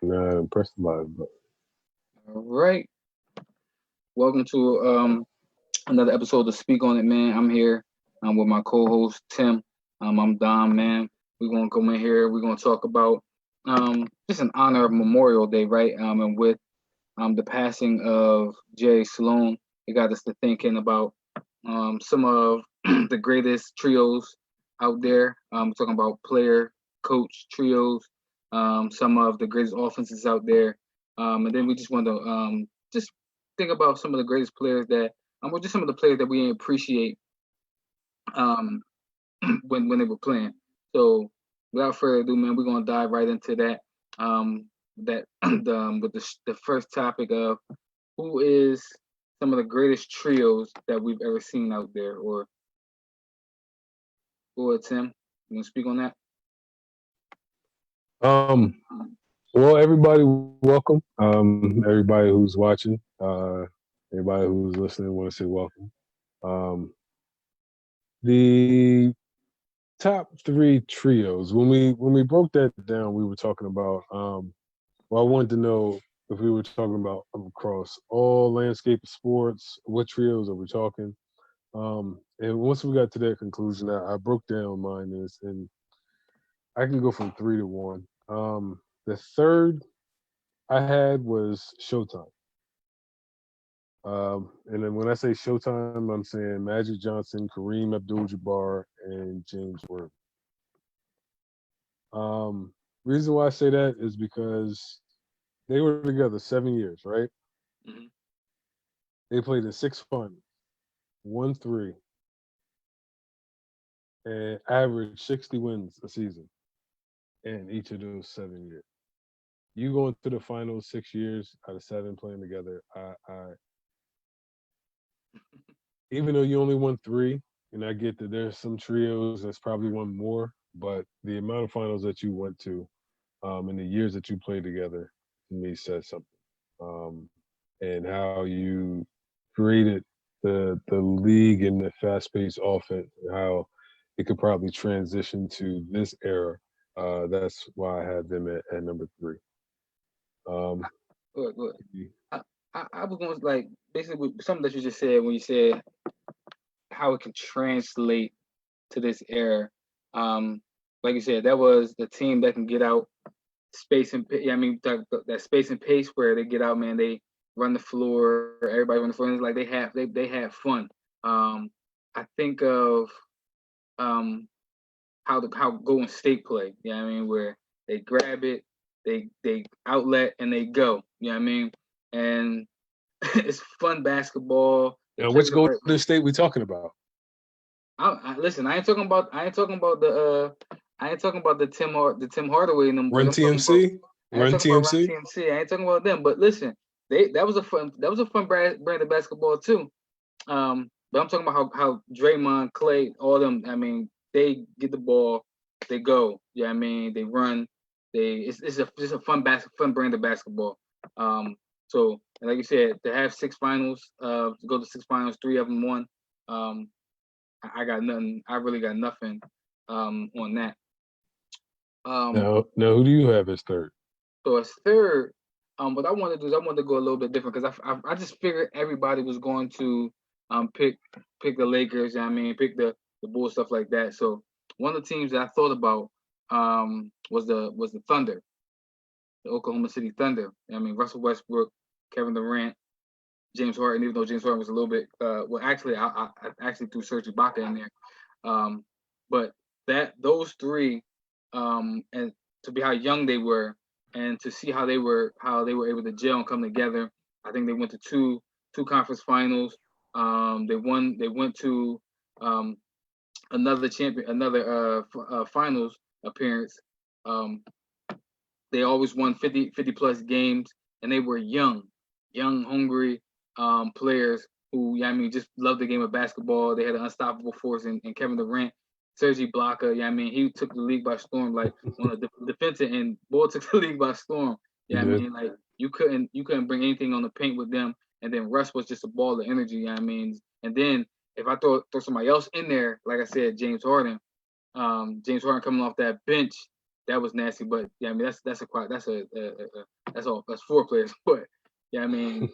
Not impressed by it, but All right. Welcome to another episode of Speak On It, man. I'm here with my co-host Tim. I'm Dom, man. We're gonna come in here. We're gonna talk about just in honor of Memorial Day, right? And with the passing of Jerry Sloan, it got us to thinking about some of the greatest trios out there. We're talking about player, coach trios, some of the greatest offenses out there. And then we just want to just think about some of the greatest players that, or just some of the players that we appreciate um, when they were playing. So without further ado, man, we're gonna dive right into that. With the first topic of who is some of the greatest trios that we've ever seen out there, or Tim, you want to speak on that? um, well, everybody, welcome. Everybody who's watching, everybody who's listening, want to say welcome. Um, the top three trios. When we broke that down, we were talking about. Well, I wanted to know if we were talking about across all landscape of sports. What trios are we talking? And once we got to that conclusion, I broke down mine is, and I can go from three to one. The third I had was Showtime. And then when I say Showtime, I'm saying Magic Johnson, Kareem Abdul-Jabbar, and James Worthy. Reason why I say that is because they were together 7 years, right? Mm-hmm. They played in six finals, won three, and averaged 60 wins a season in each of those 7 years. You going to the finals 6 years out of seven playing together. I even though you only won three, and I get that there's some trios that's probably won more, but the amount of finals that you went to, and the years that you played together, to me says something. And how you created the league and the fast paced offense, and how it could probably transition to this era. That's why I had them at number three. Um, Good, good. I was going to like basically something that you just said when you said how it can translate to this era. Um, like you said, that was the team that can get out space and I mean that space and pace where they get out, man. They run the floor, everybody run the floor. And it's like they have fun. I think of um how Golden State play. You know what I mean? Where they grab it, they outlet and they go. You know what I mean? And it's fun basketball. They now, play with which the right. Golden State we talking about? Listen. I ain't talking about the. I ain't talking about the Tim Hardaway and them boys. Run I'm talking about. TMC, I ain't Run talking about Run TMC. TMC. I ain't talking about them. But listen, that was a fun brand of basketball too. But I'm talking about how Draymond, Clay, all them. I mean, they get the ball, they go. Yeah, I mean, they run. It's a fun brand of basketball. So like you said, to have six finals, to go to six finals, three of them won. Um, I got nothing. I really got nothing on that. Um, Now, who do you have as third? so as third, what I want to do is I want to go a little bit different because I just figured everybody was going to pick the Lakers. I mean, pick the Bulls, stuff like that. So one of the teams that I thought about was the Thunder, the Oklahoma City Thunder. I mean, Russell Westbrook, Kevin Durant, James Harden. Even though James Harden was a little bit, well, actually, I actually threw Serge Ibaka in there. Um, but those three, and to be how young they were, and to see how they were able to gel and come together. I think they went to two conference finals. They went to um, another finals appearance. Um, they always won 50 plus games, and they were young, hungry players who, yeah, I mean, just loved the game of basketball. They had an unstoppable force in Kevin Durant, Serge Ibaka. Yeah, I mean, he took the league by storm. Like on the defensive end, Bull took the league by storm. He Yeah, I did. mean, like you couldn't bring anything on the paint with them. And then Russ was just a ball of energy. Yeah, I mean, and then if I throw somebody else in there, like I said, James Harden coming off that bench. that was nasty. But yeah, I mean that's four players. But yeah, I mean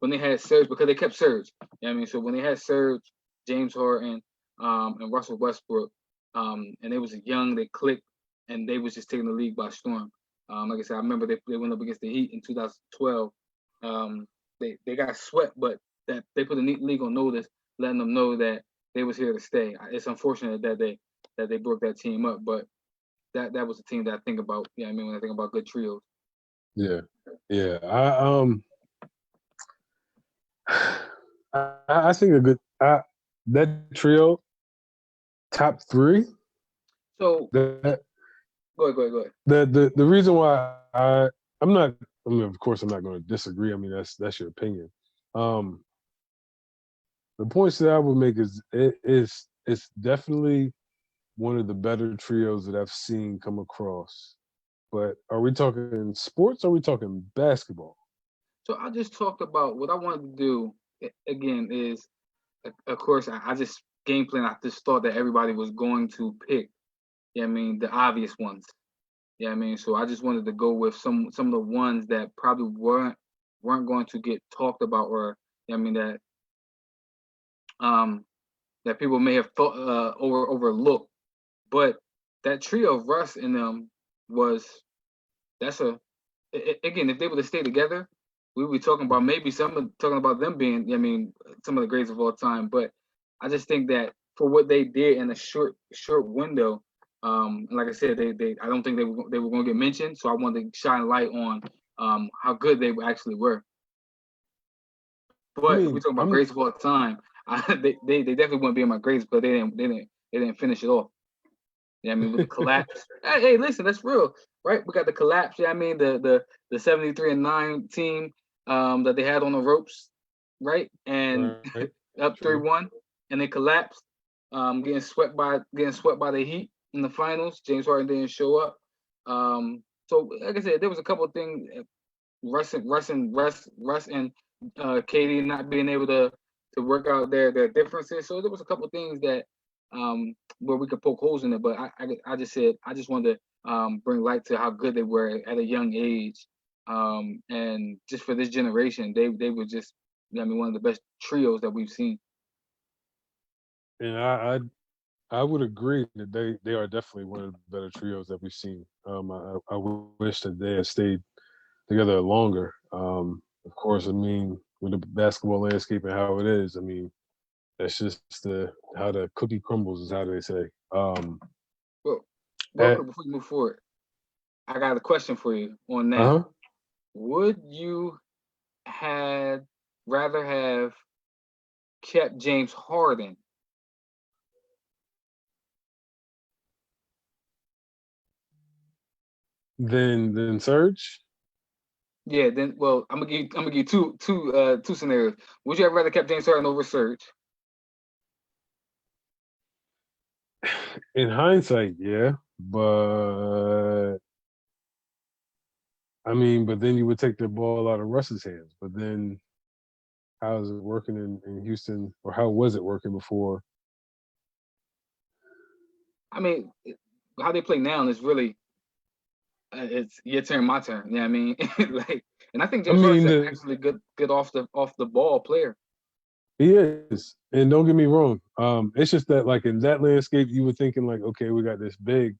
when they had Serge, because they kept Serge. Yeah, I mean, so when they had Serge, James Harden, and Russell Westbrook, and they was young, they clicked, and they was just taking the league by storm. Like I said, I remember they went up against the Heat in 2012. They got swept, but that they put the league on notice, letting them know that they was here to stay. It's unfortunate that they broke that team up, but that was the team that I think about. Yeah, I mean, when I think about good trios. Yeah. I think a good that trio, top three. So That go ahead. the reason why I'm not. I mean, of course, I'm not going to disagree. I mean, that's your opinion. The points that I would make is it's definitely one of the better trios that I've seen come across. But are we talking sports? Or are we talking basketball? So I just talked about what I wanted to do again is, of course, I just game plan. I just thought that everybody was going to pick. Yeah, I mean the obvious ones. Yeah, I mean, so I just wanted to go with some of the ones that probably weren't going to get talked about, or I mean that people may have thought overlooked. But that trio of Russ and them was again, if they were to stay together, we would be talking about maybe talking about them being, I mean, some of the greatest of all time. But I just think that for what they did in a short window, like I said, they I don't think they were going to get mentioned. So I wanted to shine light on how good they actually were. But if we're talking about greatest of all time, they definitely wouldn't be in my greatest, but they didn't finish it off. Yeah, I mean, with the collapse. Hey, listen, that's real, right? We got the collapse. Yeah, I mean, the 73-9 team that they had on the ropes, right? And right. up 3-1, and they collapsed, getting swept by the Heat in the finals. James Harden didn't show up. So like I said, there was a couple of things. Russ and KD not being able to work out their differences. So there was a couple of things that where we could poke holes in it. But I just said I just wanted to bring light to how good they were at a young age, and just for this generation, they were just, I mean, one of the best trios that we've seen. And I would agree that they are definitely one of the better trios that we've seen. I wish that they had stayed together longer. Of course, I mean, with the basketball landscape and how it is, I mean, that's just how the cookie crumbles, is how they say. Well, before you move forward, I got a question for you on that. Uh-huh. Would you rather have kept James Harden Then Serge? Yeah, then well, I'm gonna give you two scenarios. Would you have rather kept James Harden over Serge? In hindsight, yeah, but I mean, but then you would take the ball out of Russ's hands. But then, how is it working in Houston, or how was it working before? I mean, how they play now is really it's your turn, my turn. You know what I mean? Like, and I think James Harden's actually good off the ball player. He is, and don't get me wrong. It's just that, like, in that landscape, you were thinking like, okay, we got this big,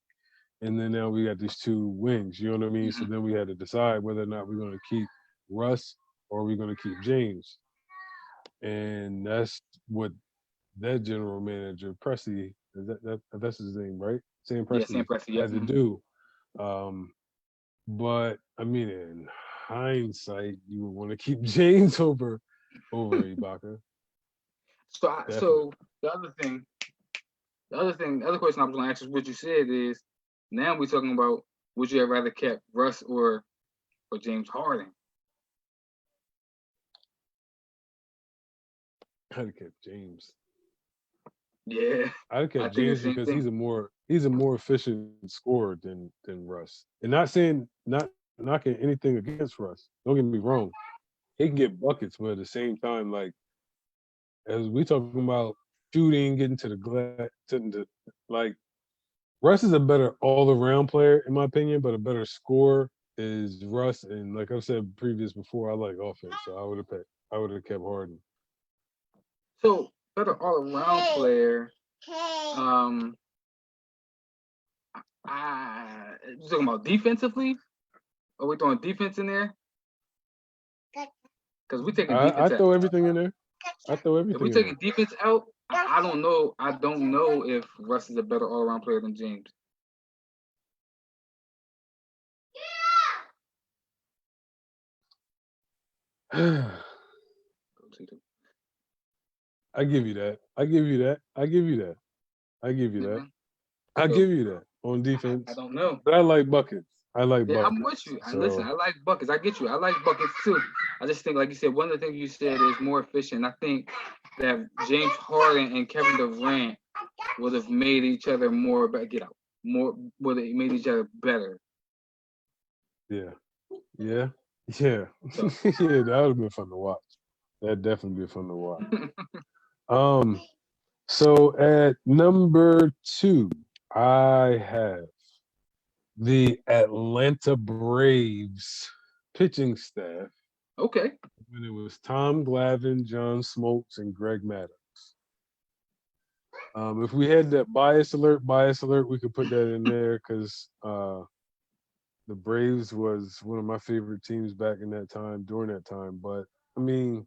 and then now we got these two wings. You know what I mean? Mm-hmm. So then we had to decide whether or not we're going to keep Russ or we're going to keep James, and that's what that general manager Presti, that's his name, right? Sam Presti, yeah, Sam Presti, had to do. But I mean, in hindsight, you would want to keep James over Ibaka. So the other question I was going to ask is what you said is, now we're talking about, would you have rather kept Russ or James Harden? I'd have kept James. Yeah, I'd have kept James because he's a more efficient scorer than Russ. And not knocking anything against Russ. Don't get me wrong. He can get buckets, but at the same time, like, as we talking about shooting, getting to the glass, like, Russ is a better all-around player, in my opinion, but a better scorer is Russ. And like I've said before, I like offense, so I would have kept Harden. So better all around player. You talking about defensively? Are we throwing defense in there? Because we taking defense. I throw everything in there. I throw everything. If we taking defense out, I don't know. I don't know if Russ is a better all around player than James. I give you that. I give you that. I give you that. I give you that. I give you that on defense. I don't know. But I like buckets. I like buckets. I'm with you. Listen, I like buckets. I get you. I like buckets too. I just think, like you said, one of the things you said is more efficient. I think that James Harden and Kevin Durant would have made each other more. Would have made each other better. Yeah. Yeah. Yeah. Yeah. That would have been fun to watch. That'd definitely be fun to watch. So at number 2, I have the Atlanta Braves pitching staff. Okay. And it was Tom Glavine, John Smoltz, and Greg Maddux. If we had that bias alert, we could put that in there because the Braves was one of my favorite teams back in that time, during that time. But, I mean,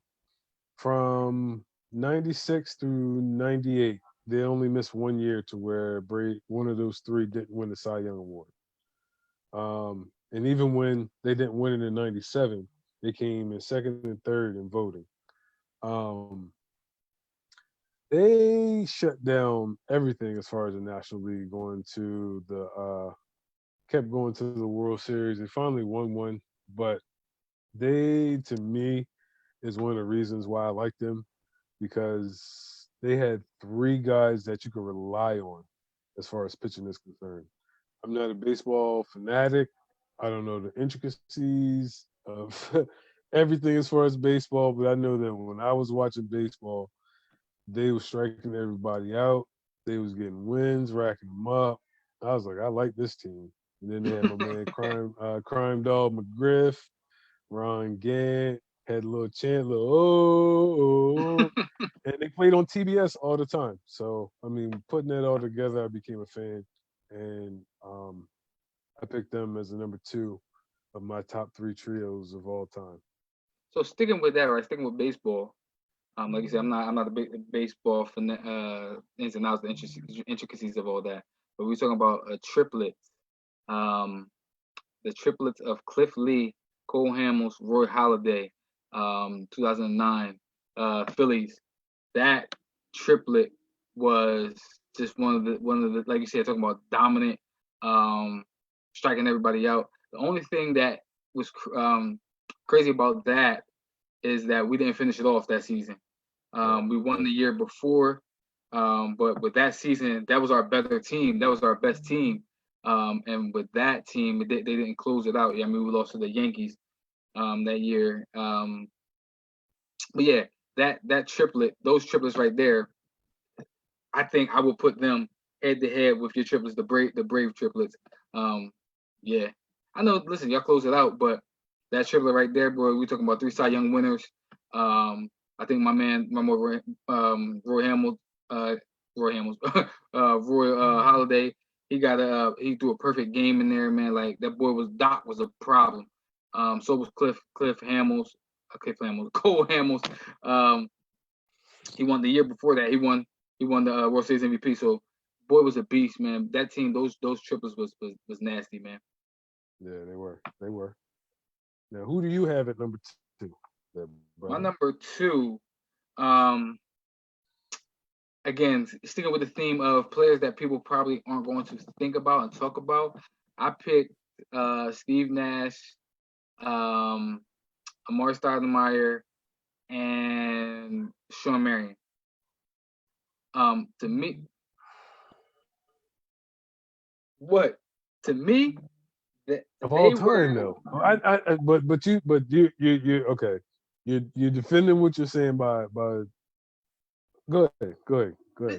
from 96 through 98, they only missed 1 year to where one of those 3 didn't win the Cy Young Award. And even when they didn't win it in 97, they came in second and third in voting. They shut down everything as far as the National League, kept going to the World Series. They finally won one, but they, to me, is one of the reasons why I like them, because they had 3 guys that you could rely on as far as pitching is concerned. I'm not a baseball fanatic. I don't know the intricacies of everything as far as baseball, but I know that when I was watching baseball, they were striking everybody out. They was getting wins, racking them up. I was like, I like this team. And then they had my man Crime Dog McGriff, Ron Gant, had a little chant, oh, and they played on TBS all the time. So, I mean, putting that all together, I became a fan. And I picked them as the number 2 of my top 3 trios of all time. So sticking with that, right? Sticking with baseball. Like you said, I'm not a big baseball fan, ins and outs, the intricacies of all that. But we're talking about triplets. The triplets of Cliff Lee, Cole Hamels, Roy Halladay, 2009 Phillies. That triplet was just one of the like you said, talking about dominant, striking everybody out. The only thing that was crazy about that is that we didn't finish it off that season. We won the year before, but with that season, that was our better team. That was our best team. And with that team, they didn't close it out. I mean, we lost to the Yankees that year. But yeah, that triplet, those triplets right there, I think I would put them head to head with your triplets, the Brave triplets. Yeah, I know. Listen, y'all close it out, but that triplet right there, boy, we talking about 3 Cy Young winners. I think my boy, Roy Halladay, he threw a perfect game in there, man. Like that boy Doc was a problem. So was Cole Hamels. He won the year before that. He won the World Series MVP. So boy was a beast, man. That team, those triplets was nasty, man. Yeah, they were. Now, who do you have at number 2? My number 2, again, sticking with the theme of players that people probably aren't going to think about and talk about, I picked Steve Nash, Amari Stoudemire, and Shawn Marion. To me, of all time, though. But you okay. You're defending what you're saying by. Go ahead.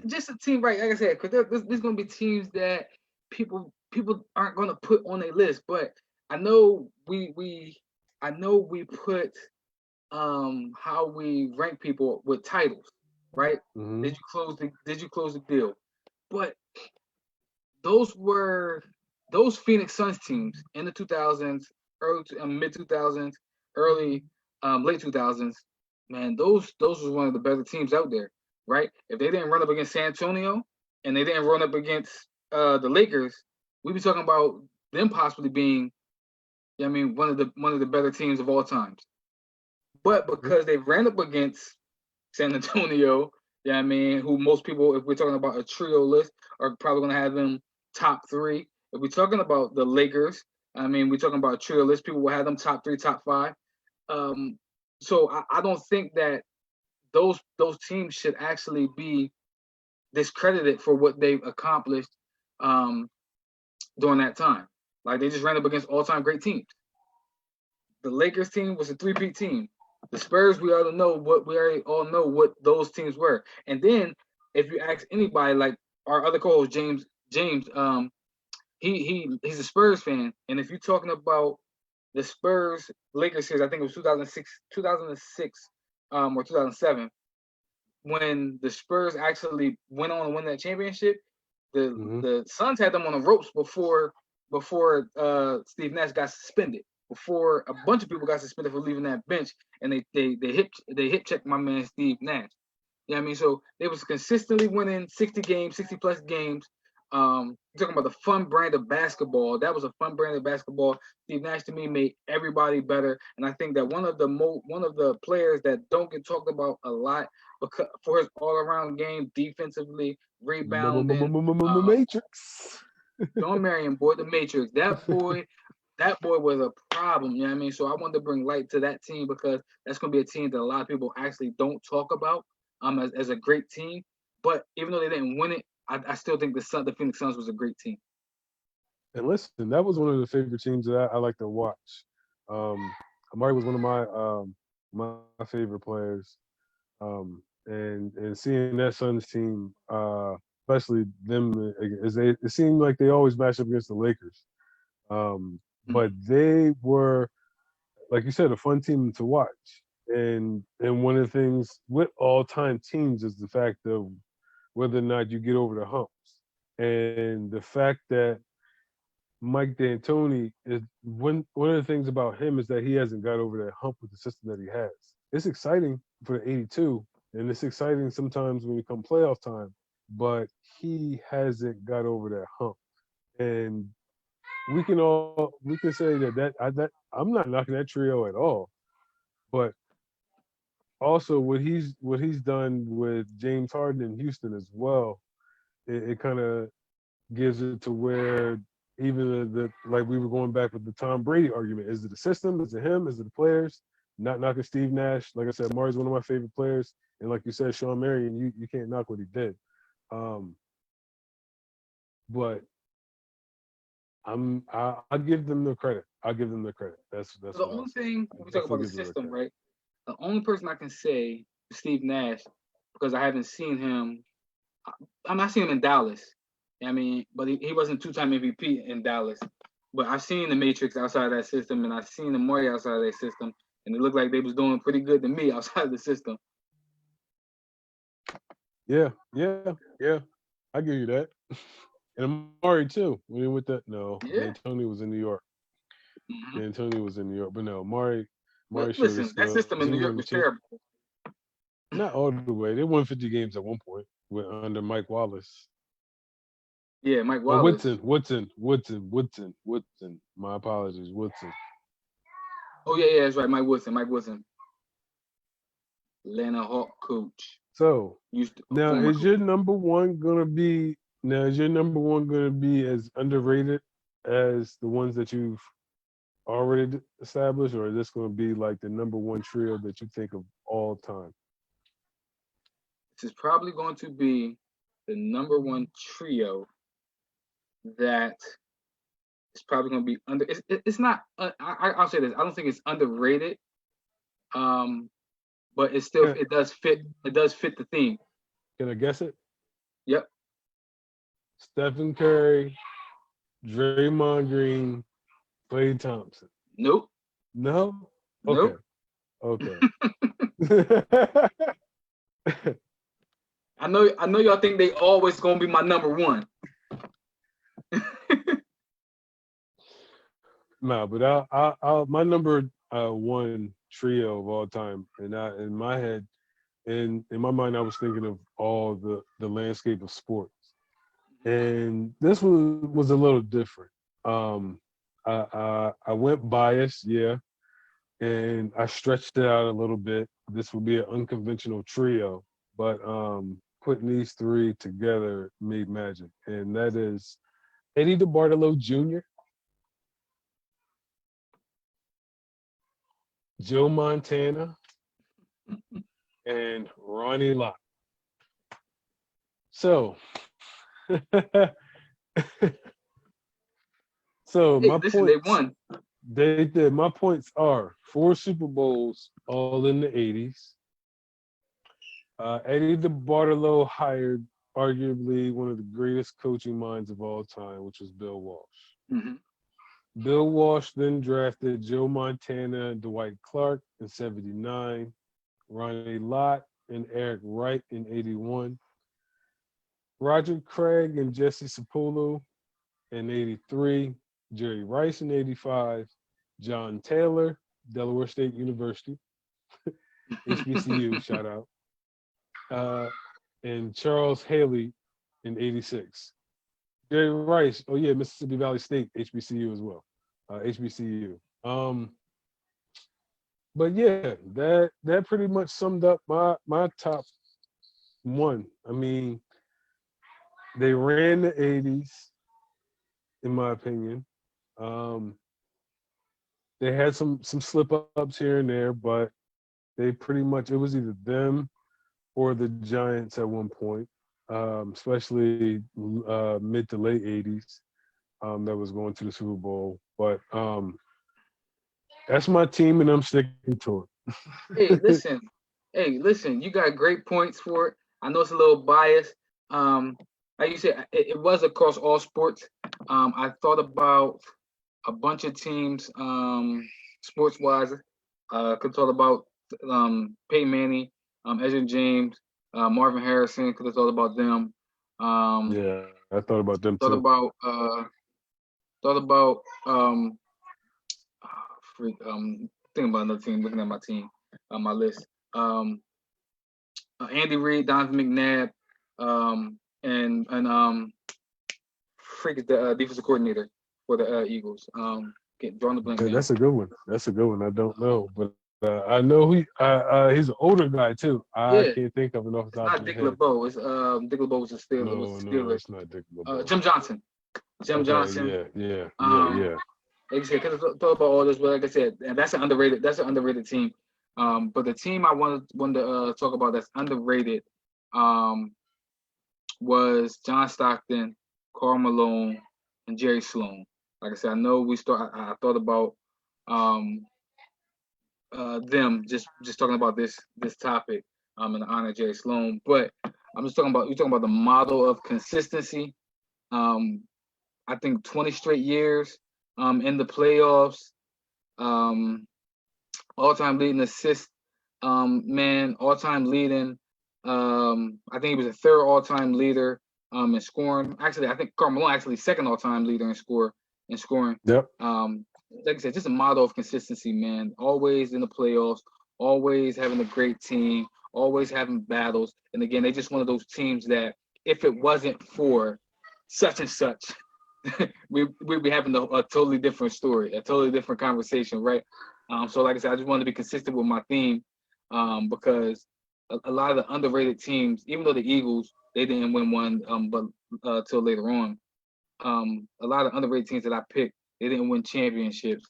Just a team, right? Like I said, because there's going to be teams that people aren't gonna put on a list, but I know we put how we rank people with titles, right? Mm-hmm. Did you close the deal? But those Phoenix Suns teams in the 2000s, early mid 2000s, early late 2000s. Man, those was one of the better teams out there, right? If they didn't run up against San Antonio and they didn't run up against the Lakers, we'd be talking about them possibly being, I mean, one of the better teams of all times. But because they ran up against San Antonio, yeah, I mean, who most people, if we're talking about a trio list, are probably going to have them top three. If we're talking about the Lakers, I mean, we're talking about a trio list, people will have them top three, top five. So I don't think that those teams should actually be discredited for what they've accomplished during that time. Like they just ran up against all-time great teams. The Lakers team was a three-peat team. The Spurs, we already all know what those teams were. And then if you ask anybody, like our other co-host James, he's a Spurs fan, and if you're talking about the Spurs Lakers series, I think it was 2006, or 2007, when the Spurs actually went on to win that championship. The Suns had them on the ropes before Steve Nash got suspended. Before a bunch of people got suspended for leaving that bench, and they hip checked my man Steve Nash. You know what I mean? So they was consistently winning 60 games, 60 plus games. Talking about the fun brand of basketball. That was a fun brand of basketball. Steve Nash to me made everybody better, and I think that one of the players that don't get talked about a lot because for his all around game, defensively, rebounding, Matrix. John Marion, boy, the Matrix. That boy was a problem. You know what I mean? So I wanted to bring light to that team because that's going to be a team that a lot of people actually don't talk about as a great team. But even though they didn't win it, I still think the Phoenix Suns was a great team. And listen, that was one of the favorite teams that I like to watch. Amari was one of my favorite players. And seeing that Suns team, especially them, it seemed like they always match up against the Lakers. But they were, like you said, a fun team to watch. And one of the things with all-time teams is the fact of whether or not you get over the humps. And the fact that Mike D'Antoni is one of the things about him is that he hasn't got over that hump with the system that he has. It's exciting for the 82, and it's exciting sometimes when you come playoff time, but he hasn't got over that hump. And we can say that I'm not knocking that trio at all, but also what he's done with James Harden in Houston as well, it kind of gives it to where even the like we were going back with the Tom Brady argument. Is it the system? Is it him? Is it the players? Not knocking Steve Nash. Like I said, Mari's one of my favorite players. And like you said, Shawn Marion, you can't knock what he did. But I'll give them the credit. I'll give them the credit. That's the only thing we talk about the system, right? The only person I can say is Steve Nash because I haven't seen him. I'm not seeing him in Dallas. I mean, but he wasn't two-time MVP in Dallas. But I've seen the Matrix outside of that system, and I've seen the Murray outside of that system, and it looked like they was doing pretty good to me outside of the system. Yeah. I give you that. And Amari too. When he went no, D'Antoni was in New York. D'Antoni was in New York, but no, Amari listen, that system in New York was terrible. Not all the way. They won 50 games at one point under Mike Wallace. Yeah, Mike Wallace. Woodson. My apologies, Woodson. Oh yeah, that's right, Mike Woodson. Atlanta Hawk coach. So now is your number one gonna be as underrated as the ones that you've already established, or is this gonna be like the number one trio that you think of all time? This is probably going to be the number one trio that is probably going to be under. It's not. I'll say this. I don't think it's underrated. But it still it does fit. It does fit the theme. Can I guess it? Yep. Stephen Curry, Draymond Green, Klay Thompson. Nope. No? Okay. Nope. Okay. I know y'all think they always gonna be my number one. No, but I'll my number one trio of all time, and in my head, in my mind, I was thinking of all the landscape of sports, and this was a little different. I went biased, yeah, and I stretched it out a little bit. This would be an unconventional trio, but putting these three together made magic, and that is Eddie DeBartolo Jr., Joe Montana, and Ronnie Lott. So, so Hey, my listen, they points, won. they did. My points are 4 Super Bowls, all in the 80s. Eddie DeBartolo hired arguably one of the greatest coaching minds of all time, which was Bill Walsh. Mm-hmm. Bill Walsh then drafted Joe Montana and Dwight Clark in 79, Ronnie Lott and Eric Wright in 81, Roger Craig and Jesse Sapolo in 83, Jerry Rice in 85, John Taylor, Delaware State University, HBCU, shout out, and Charles Haley in 86. Jerry Rice, oh yeah, Mississippi Valley State, HBCU as well, HBCU. But yeah, that pretty much summed up my top one. I mean, they ran the 80s, in my opinion. They had some slip ups here and there, but they pretty much, it was either them or the Giants at one point, especially mid to late 80s, that was going to the Super Bowl. But that's my team, and I'm sticking to Hey, it. listen. You got great points for it. I know it's a little biased. Like you said, it was across all sports. I thought about a bunch of teams, sports wise. Could talk about Peyton Manning, Edgerrin James, Marvin Harrison. Could have thought about them. Yeah, I thought about them Thought too. about thinking about another team. Looking at my team, my list. Andy Reid, Donovan McNabb, and Freak is the defensive coordinator for the Eagles. Drawing the blank Yeah, now. that's a good one. That's a good one. I don't know, but I know he's an older guy too. I Yeah, can't think of it off it's the top not of my Dick head. LeBeau. It's Dick LeBeau was the Steelers. No, it's not Dick LeBeau. Jim Johnson. Jim Okay, Johnson. yeah. Like I said, could have thought about all this, but like I said, and that's an underrated team. But the team I wanted to talk about that's underrated was John Stockton, Karl Malone, and Jerry Sloan. Like I said, I know I thought about them just talking about this topic in honor of Jerry Sloan, but I'm just talking about the model of consistency. I think 20 straight years in the playoffs, all-time leading assist man, all-time leading. I think he was a third all-time leader in scoring. Actually, I think Karl Malone actually second all-time leader in scoring. Yep. Like I said, just a model of consistency, man. Always in the playoffs, always having a great team, always having battles. And again, they just one of those teams that if it wasn't for such and such, we'd be having a totally different story, a totally different conversation, right? So like I said, I just wanted to be consistent with my theme because a lot of the underrated teams, even though the Eagles, they didn't win one, but till later on, a lot of underrated teams that I picked, they didn't win championships,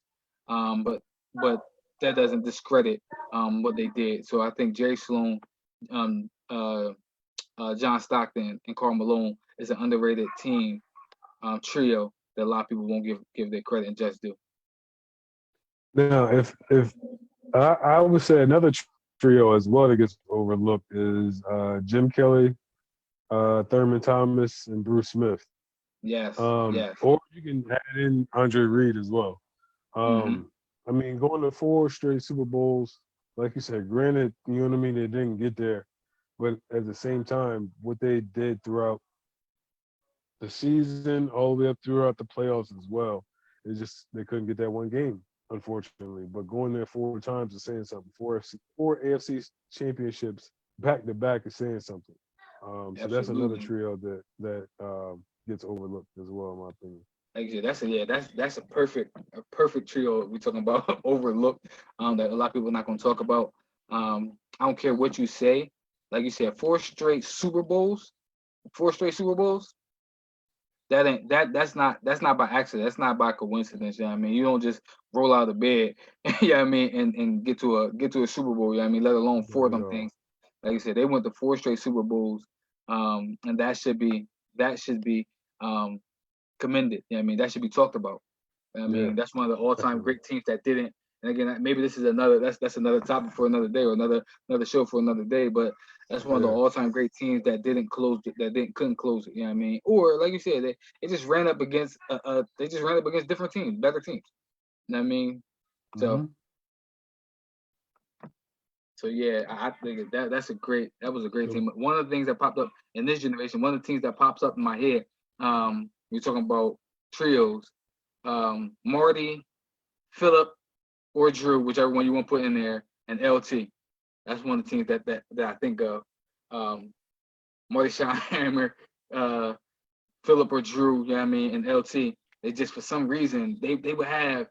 but that doesn't discredit what they did. So I think Jerry Sloan, John Stockton, and Karl Malone is an underrated team trio that a lot of people won't give their credit and just do. Now, if I would say another trio as well that gets overlooked is Jim Kelly, Thurman Thomas, and Bruce Smith. Yes. Yes. Or you can add in Andre Reed as well. Mm-hmm. I mean, going to 4 straight Super Bowls, like you said, granted, you know what I mean, they didn't get there, but at the same time, what they did throughout the season, all the way up throughout the playoffs as well, it's just they couldn't get that one game, unfortunately. But going there 4 times is saying something. Four AFC championships back to back is saying something. So that's another Absolutely. trio that gets overlooked as well, in my opinion. Like I said, that's a perfect trio we're talking about overlooked. That a lot of people are not gonna talk about. I don't care what you say. Like you said, four straight Super Bowls. That ain't that's not by accident. That's not by coincidence. You know what I mean? You don't just roll out of bed, you know what I mean, and get to a Super Bowl, you know what I mean, let alone four Not of at them all. things. Like I said, they went to four straight Super Bowls. And that should be um commended. You know what I mean? That should be talked about. I Yeah, mean, that's one of the all-time definitely. great teams that didn't. And again, maybe this is that's another topic for another day or another show for another day. But that's one of the Yeah. all-time great teams that couldn't close it. You know what I mean? Or like you said, they just ran up against different teams, better teams. You know what I mean? So Hmm. so yeah, I think that was a great So, team. One of the things that popped up in this generation, one of the teams that pops up in my head, we're talking about trios, Marty, Philip, or Drew, whichever one you want to put in there, and LT. That's one of the teams that I think of. Um, Marty Schottenheimer, uh, Philip or Drew, you know what I mean, and LT. They just for some reason they would have.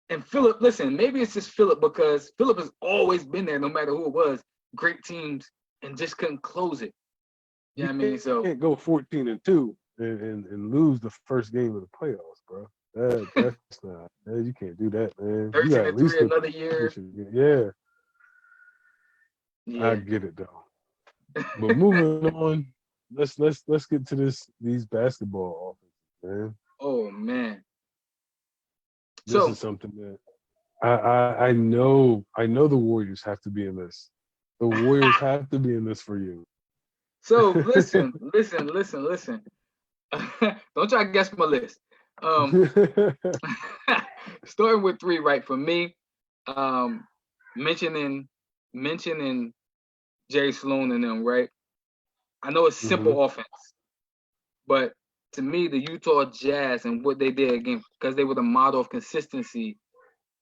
And Philip, listen, maybe it's just Philip because Philip has always been there, no matter who it was. Great teams and just couldn't close it. You know you what I mean? So can't go 14-2 and lose the first game of the playoffs, bro. That's not. Man, you can't do that, man. You got 13 at and least 3 go to another the year. championship game. Yeah, I Yeah. get it though. But moving on, let's get to these basketball offenses, man. Oh man. This So is something that I know the Warriors have to be in this. The Warriors have to be in this for you. so listen. Don't try to guess my list. Um, starting with three, right? For me, um, mentioning mentioning Jerry Sloan and them, right? I know it's Hmm. simple offense, but to me, the Utah Jazz and what they did again, because they were the model of consistency,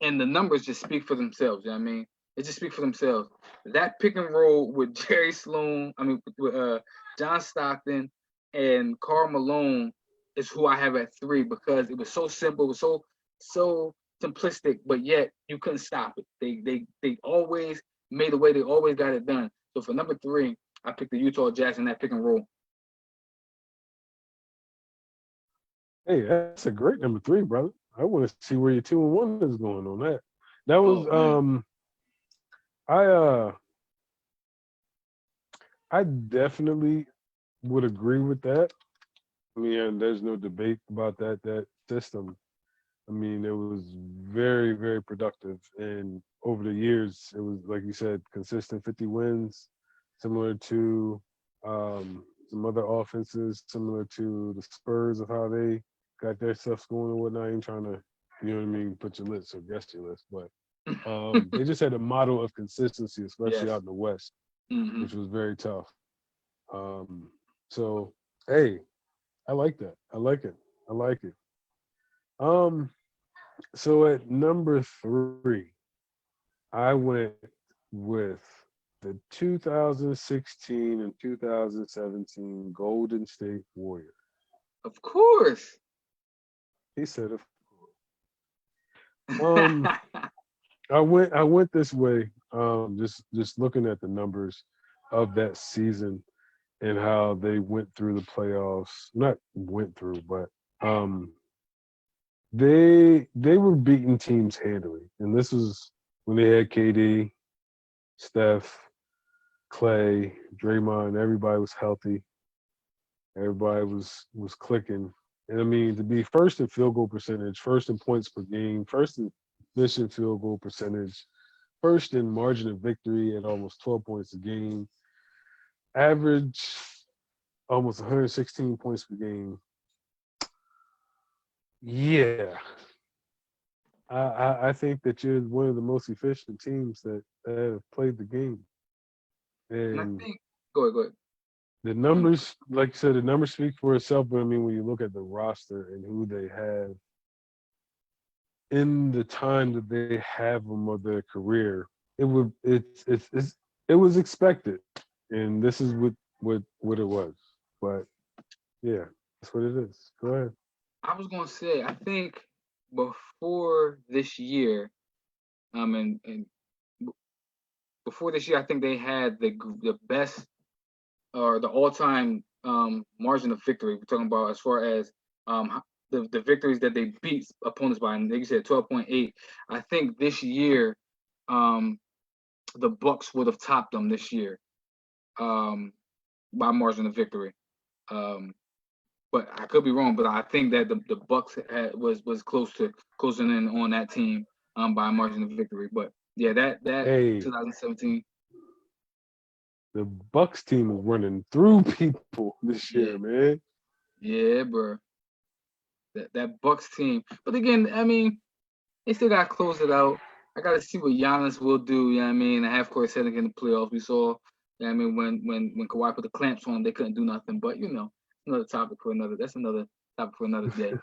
and the numbers just speak for themselves. You know what I mean? They just speak for themselves. That pick and roll with Jerry Sloan, I mean, with John Stockton and Karl Malone is who I have at three because it was so simple, it was so simplistic, but yet you couldn't stop it. They always made a way. They always got it done. So for number three, I picked the Utah Jazz in that pick and roll. Hey, that's a great number three, brother. I want to see where your 2-1 is going on that. That was Oh man. I uh I definitely would agree with that. I mean, and there's no debate about that system. I mean, it was very, very productive. And over the years, it was, like you said, consistent 50 wins, similar to some other offenses, similar to the Spurs of how they got their stuff going and whatnot. I ain't trying to, you know what I mean, put your list or guess your list. But they just had a model of consistency, especially Yes. out in the West, Hmm. which was very tough. Um, so, hey, I like that. I like it. I like it. Um, so at number three, I went with the 2016 and 2017 Golden State Warriors. Of course. He said, um, I went this way, just looking at the numbers of that season and how they went through the playoffs. Not went through, but um, they were beating teams handily, and this was when they had KD, Steph, Clay, Draymond. Everybody was healthy. Everybody was clicking. And I mean, to be first in field goal percentage, first in points per game, first in efficient field goal percentage, first in margin of victory at almost 12 points a game, average almost 116 points per game, Yeah. I think that you're one of the most efficient teams that have played the game. And I And think go ahead. the numbers, like you said, the numbers speak for itself. But I mean, when you look at the roster and who they have in the time that they have them of their career, it was expected, and this is what it was. But yeah, that's what it is. Go ahead. I was gonna say, I think before this year, and before this year, I think they had the best or the all time margin of victory. We're talking about as far as the victories that they beat opponents by, and like you said, 12.8. I think this year, um, the Bucks would have topped them this year by margin of victory. Um, but I could be wrong. But I think that the Bucks was closing in on that team by a margin of victory. But yeah, that Hey, 2017. the Bucks team is running through people this Yeah, year, man. yeah, bro. That Bucks team. But again, I mean, they still got to close it out. I got to see what Giannis will do. You know what I mean? A half court setting in the playoffs. We saw. You know what I mean, when Kawhi put the clamps on them, they couldn't do nothing. But another topic for another. That's another topic for another day.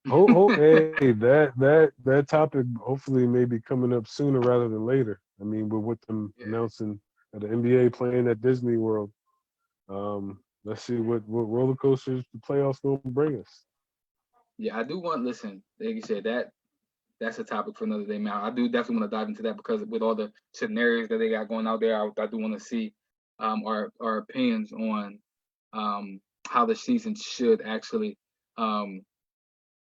Hey, that topic hopefully may be coming up sooner rather than later. I mean, with them Yeah. announcing that the NBA playing at Disney World, let's see what roller coasters the playoffs gonna bring us. Yeah, I do want. Listen, like you said, that's a topic for another day, man. I do definitely want to dive into that because with all the scenarios that they got going out there, I do want to see our opinions on how the season should actually um,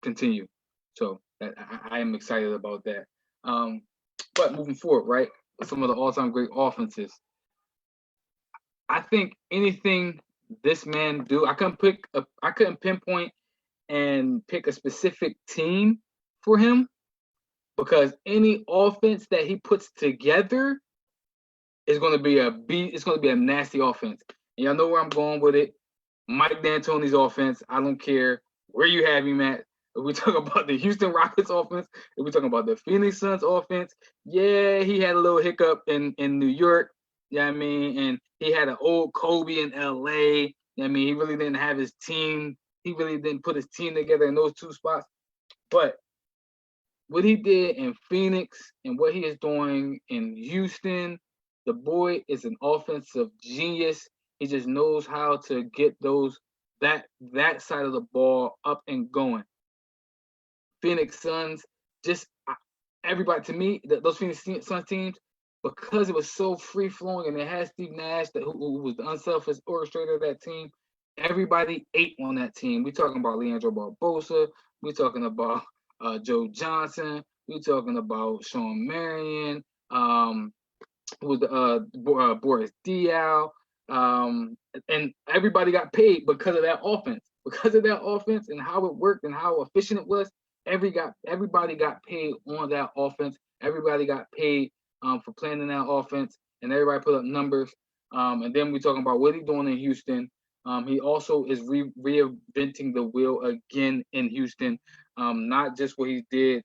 continue. So I am excited about that. Um, but moving forward, right? Some of the all-time great offenses. I think anything this man do, I couldn't pinpoint and pick a specific team for him because any offense that he puts together is going to be it's going to be a nasty offense. And y'all know where I'm going with it. Mike D'Antoni's offense. I don't care where you have him at. If we talk about the Houston Rockets offense, if we talk about the Phoenix Suns offense, yeah, he had a little hiccup in New York. Yeah, you know I mean, and he had an old Kobe in LA. I mean, he really didn't have his team. He really didn't put his team together in those two spots. But what he did in Phoenix and what he is doing in Houston, the boy is an offensive genius. He just knows how to get that side of the ball up and going. Phoenix Suns, just everybody to me, those Phoenix Suns teams, because it was so free flowing and it had Steve Nash, who was the unselfish orchestrator of that team. Everybody ate on that team. We're talking about Leandro Barbosa. We're talking about Joe Johnson. We're talking about Sean Marion. Who was Boris Diaw. And everybody got paid because of that offense. Because of that offense and how it worked and how efficient it was, everybody got paid on that offense. Everybody got paid for playing in that offense, and everybody put up numbers. And then we're talking about what he's doing in Houston. He also is reinventing the wheel again in Houston, not just what he did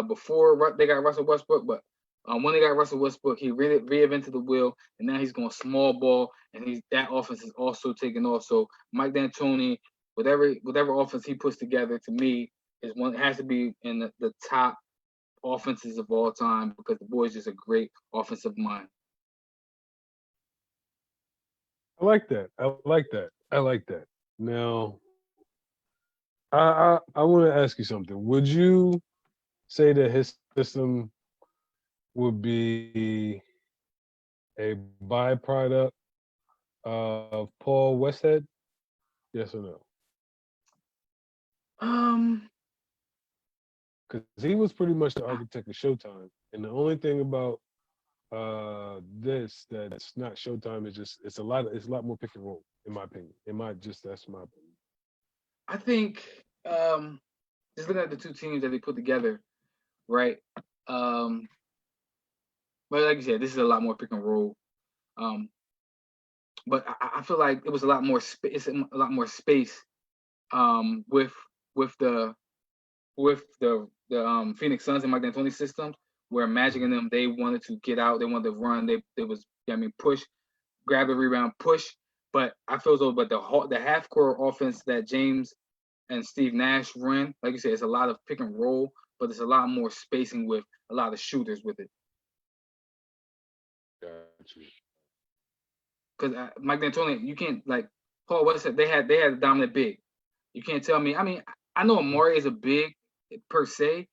before they got Russell Westbrook, but when they got Russell Westbrook, he reinvented the wheel, and now he's going small ball, and that offense is also taking off. So Mike D'Antoni, whatever offense he puts together, to me, has to be in the top offenses of all time because the boy is just a great offensive mind. I like that. I like that. I like that. Now, I want to ask you something. Would you say that his system would be a byproduct of Paul Westhead? Yes or no? Um, Because he was pretty much the architect of Showtime, and the only thing about this that's not Showtime is just it's a lot more pick and roll, in my opinion. That's my opinion. I think just looking at the two teams that they put together, right? Um, but like you said, this is a lot more pick and roll. Um, but I feel like it was a lot more space. A lot more space with with the Phoenix Suns and Mike D'Antoni systems, where Magic and them, they wanted to get out, they wanted to run, they was, I mean, push, grab the rebound, push. But I feel as though, but the half court offense that James and Steve Nash run, like you said, it's a lot of pick and roll, but there's a lot more spacing with a lot of shooters with it. Gotcha. Because Mike D'Antoni, you can't, like Paul West said, they had a dominant big. You can't tell me. I mean, I know Amari is a big per se,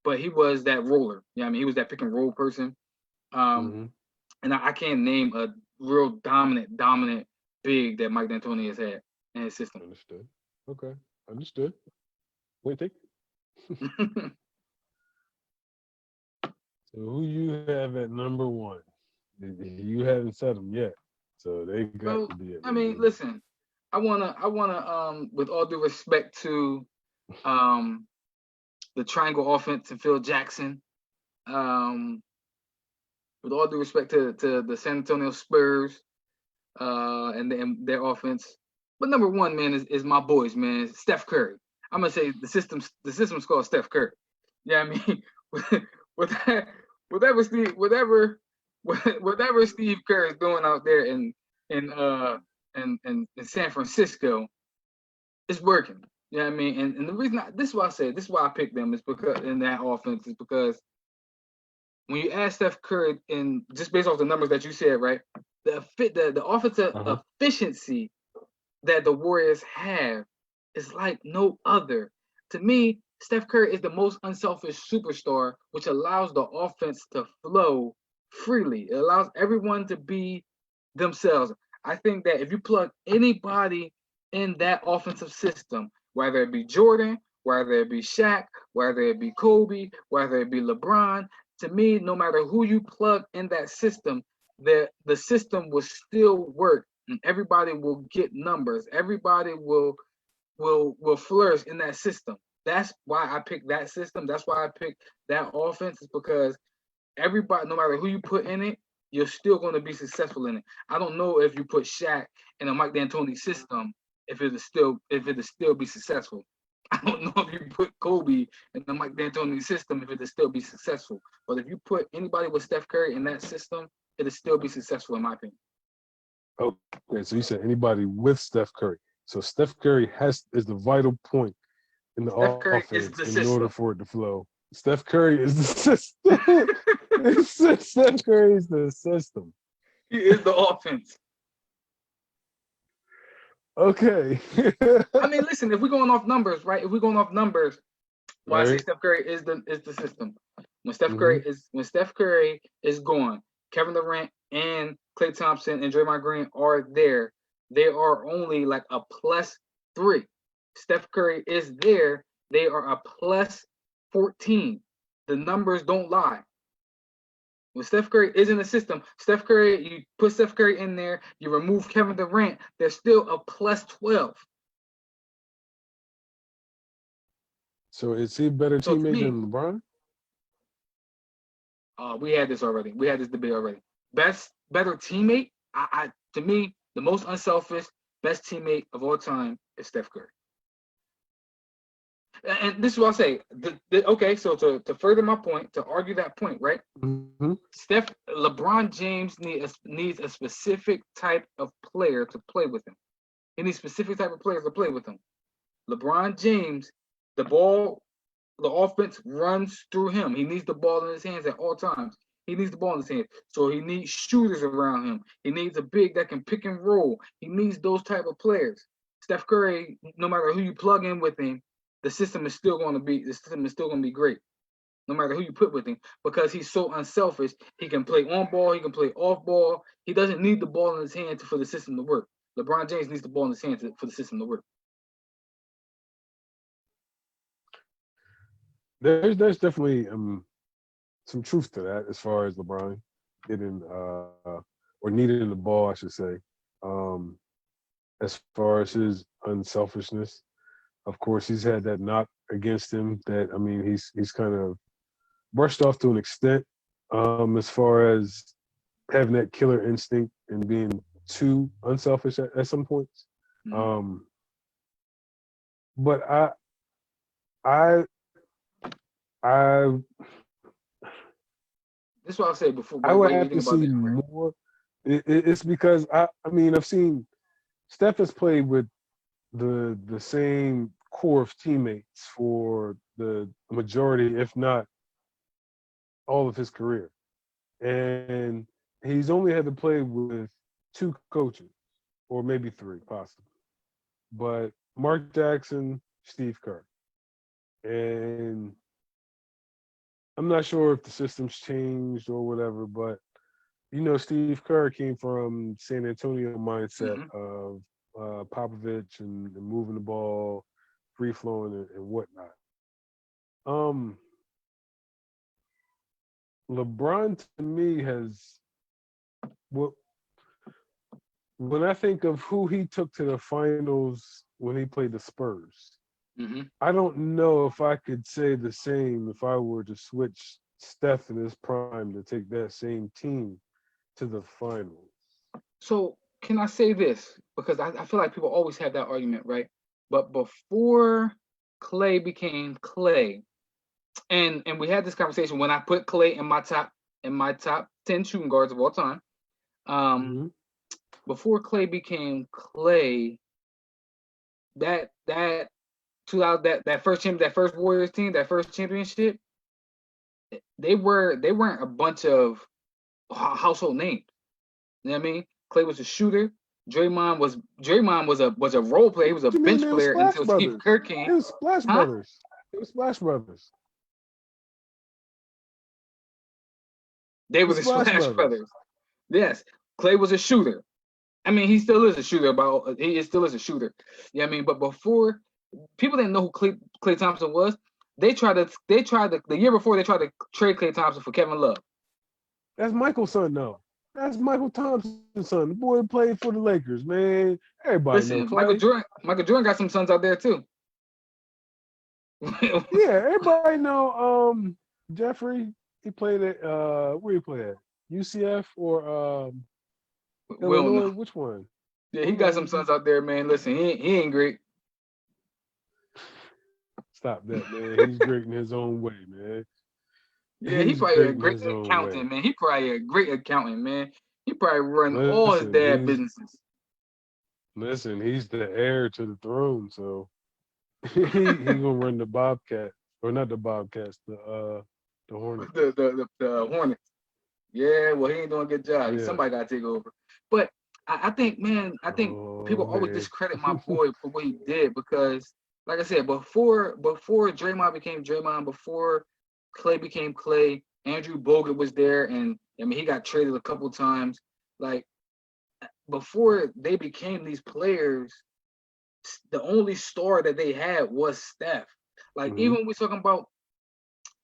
but he was that roller. Yeah, I mean, he was that pick and roll person. Mhm. And I can't name a real dominant big that Mike D'Antoni has had in his system. Understood. Okay. Understood. Wait, take. So who you have at number one? You haven't said them yet, so they got Well, to be at I number mean, one. listen, I wanna with all due respect to the triangle offense and Phil Jackson, um, with all due respect to the San Antonio Spurs, and their offense. But number one, man, is my boys, man, Steph Curry. I'm gonna say the system's called Steph Curry. Yeah, I mean, with that, whatever Steve Kerr is doing out there in San Francisco, it's working. You know what I mean? And the reason this is why I say this is why I picked them is because in that offense is because when you add Steph Curry and just based off the numbers that you said, right? The offensive efficiency that the Warriors have is like no other. To me, Steph Curry is the most unselfish superstar, which allows the offense to flow freely. It allows everyone to be themselves. I think that if you plug anybody in that offensive system, whether it be Jordan, whether it be Shaq, whether it be Kobe, whether it be LeBron, to me, no matter who you plug in that system, the system will still work and everybody will get numbers. Everybody will flourish in that system. That's why I picked that system. That's why I picked that offense, is because everybody, no matter who you put in it, you're still going to be successful in it. I don't know if you put Shaq in a Mike D'Antoni system, if it'll still be successful. I don't know if you put Kobe in the Mike D'Antoni system, if it'll still be successful. But if you put anybody with Steph Curry in that system, it'll still be successful in my opinion. Okay, so you said anybody with Steph Curry. So Steph Curry is the vital point in the Steph Curry is offense the in order system. for it to flow. Steph Curry is the system. Steph Curry is the system. He is the offense. Okay. I mean, listen, if we're going off numbers, right? If we're going off numbers, why I say Right. Steph Curry is the system. When Steph Mhm. Curry is gone, Kevin Durant and Klay Thompson and Draymond Green are there. They are only like a +3. Steph Curry is there. They are a +14. The numbers don't lie. When Steph Curry is in the system, Steph Curry, you put Steph Curry in there, you remove Kevin Durant, they're still a +12. So is he a better So to teammate me, than LeBron? we had this already. We had this debate already. Better teammate. To me, the most unselfish, best teammate of all time is Steph Curry. And this is what I'll say. Okay, so to further my point, to argue that point, right? Mm-hmm. LeBron James needs a specific type of player to play with him. He needs specific type of players to play with him. LeBron James, the offense runs through him. He needs the ball in his hands at all times. He needs the ball in his hands. So he needs shooters around him. He needs a big that can pick and roll. He needs those type of players. Steph Curry, no matter who you plug in with him, the system is still going to be great. No matter who you put with him, because he's so unselfish. He can play on ball. He can play off ball. He doesn't need the ball in his hand for the system to work. LeBron James needs the ball in his hand for the system to work. There's definitely some truth to that as far as LeBron getting or needing the ball, I should say. As far as his unselfishness, of course, he's had that knock against him. That I mean, he's kind of brushed off to an extent. As far as having that killer instinct and being too unselfish at some points. Mhm. but I, I, This is what I said before. I What would do you have think to about see this? more. It's because I mean, I've seen Steph has played with the same core of teammates for the majority, if not all of his career. And he's only had to play with two coaches, or maybe three, possibly. But Mark Jackson, Steve Kerr. And I'm not sure if the system's changed or whatever, but Steve Kerr came from San Antonio mindset Mm-hmm. of Popovich and moving the ball, free flowing and whatnot. Um, LeBron to me has what when I think of who he took to the finals when he played the Spurs, Mm-hmm. I don't know if I could say the same if I were to switch Steph in his prime to take that same team to the finals. So can I say this? Because I feel like people always have that argument, right? But before Clay became Clay, and we had this conversation when I put Clay in my top 10 shooting guards of all time. Um, Mm-hmm. before Clay became Clay, that 2000 that first Warriors team, that first championship, they weren't a bunch of household names. You know what I mean? Clay was a shooter. Draymond was a role player. He was a What you mean bench they were player Splash until Steve Brothers? Kerr came. They were Splash Huh? Brothers. They were Splash Brothers. They The were the Splash Splash Brothers. Brothers. Yes. Clay was a shooter. I mean, he still is a shooter. Still is a shooter. Yeah, I mean, but before people didn't know who Clay Thompson was. The year before they tried to trade Clay Thompson for Kevin Love. That's Michael's son, though. That's Michael Thompson's son. The boy played for the Lakers, man. Everybody know Listen, Clay. Michael Jordan got some sons out there too. Yeah, everybody know Jeffrey. He played at where he played at? UCF or We don't Illinois? know. Which one? Yeah, he Come got some on. sons out there, man. Listen, he ain't great. Stop that, man. He's great in his own way, man. Yeah, he He's probably a great in great his own way. accountant, man. He probably a great accountant, man. He probably run all his Listen, dad he's businesses. he's the heir to the throne, so he gonna run the Bobcat or not the Bobcats, the Hornets. The Hornets. Yeah, well, he ain't doing a good job. Yeah. Somebody got to take over. But I think, man, I think Oh people always man. discredit my boy for what he did because, like I said, before Draymond became Draymond, before Clay became Clay, Andrew Bogut was there, and I mean he got traded a couple times. Like before they became these players, the only star that they had was Steph. Like hmm even when we're talking about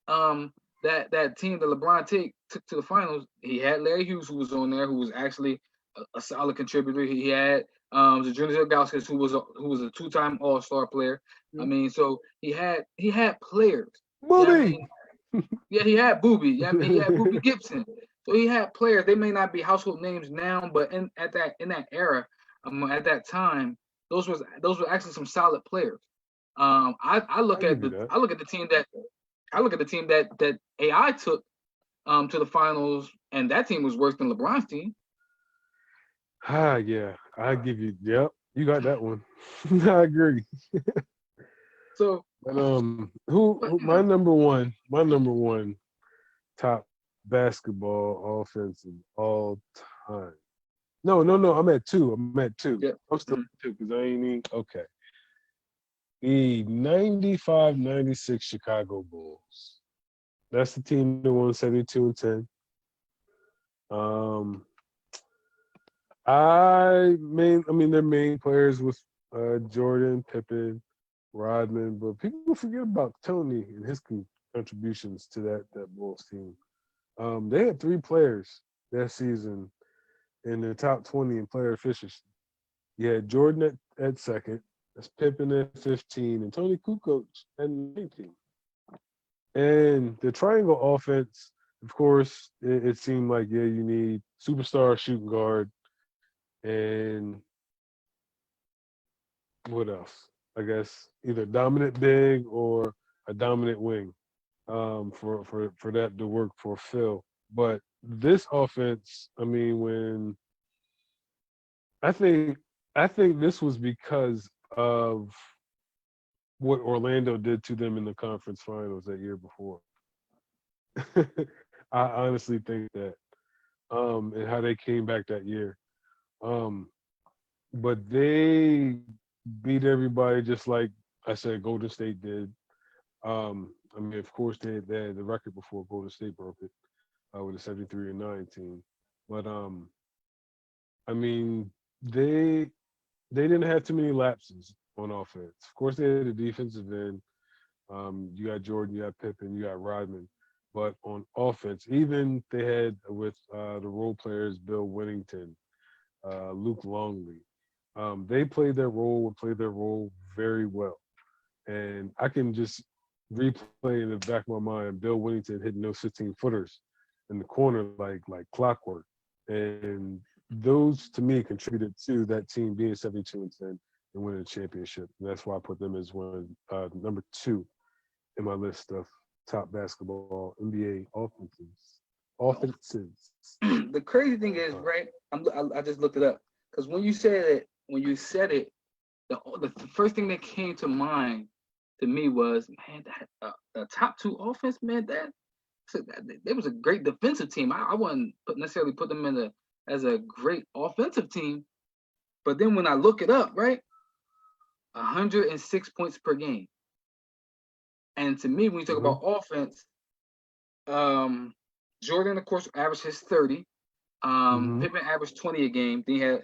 um that team that LeBron took to the finals, he had Larry Hughes who was on there, who was actually a solid contributor. He had Zydrunas Ilgauskas who was a two-time All-Star player. I mean, so he had players. Yeah, I Booby. mean, yeah, he had Booby. Yeah, I mean, he had Booby Gibson. So he had players. They may not be household names now, but in that era, at that time, those were actually some solid players. I look I at give you that. the team that AI took to the finals, and that team was worse than LeBron's team. Ah, yeah. I give you. Yep. You got that one. I agree. So, But but who my number one top basketball offense of all time. No. I'm at two. yeah, I'm still mhm. at two because I ain't even okay. The 95-96 Chicago Bulls. That's the team that won 72-10. Um I mean their main players was Jordan, Pippen, Rodman, but people forget about Tony and his contributions to that Bulls team. They had three players that season in the top 20 in player efficiency. You had Jordan at second, that's Pippen at 15, and Tony Kukoc at 19. And the triangle offense, of course, it seemed like, yeah, you need superstar shooting guard and what else? I guess, either dominant big or a dominant wing for that to work for Phil. But this offense, I mean, when I think I think this was because of what Orlando did to them in the conference finals that year before. I honestly think that, and how they came back that year. Um, but they beat everybody just like I said Golden State did. I mean, of course, they had the record before Golden State broke it with a 73-9 team. But I mean, they didn't have too many lapses on offense. Of course, they had a defensive end. You got Jordan, you got Pippen, you got Rodman. But on offense, even they had with the role players, Bill Whittington, Luke Longley. They played their role and played their role very well. And I can just replay in the back of my mind Bill Whittington hitting those 15 footers in the corner like clockwork. And those to me contributed to that team being 72-10 and winning the championship. And that's why I put them as number 2 in my list of top basketball NBA offenses. The crazy thing is, right? I just looked it up because when you said it, the first thing that came to mind to me was, man, that the top 2 offense, man, that it was a great defensive team. I wouldn't necessarily put them as a great offensive team, but then when I look it up, right, 106 points per game. And to me, when you talk about offense, Jordan, of course, averaged his 30. Pippen averaged 20 a game. Then you had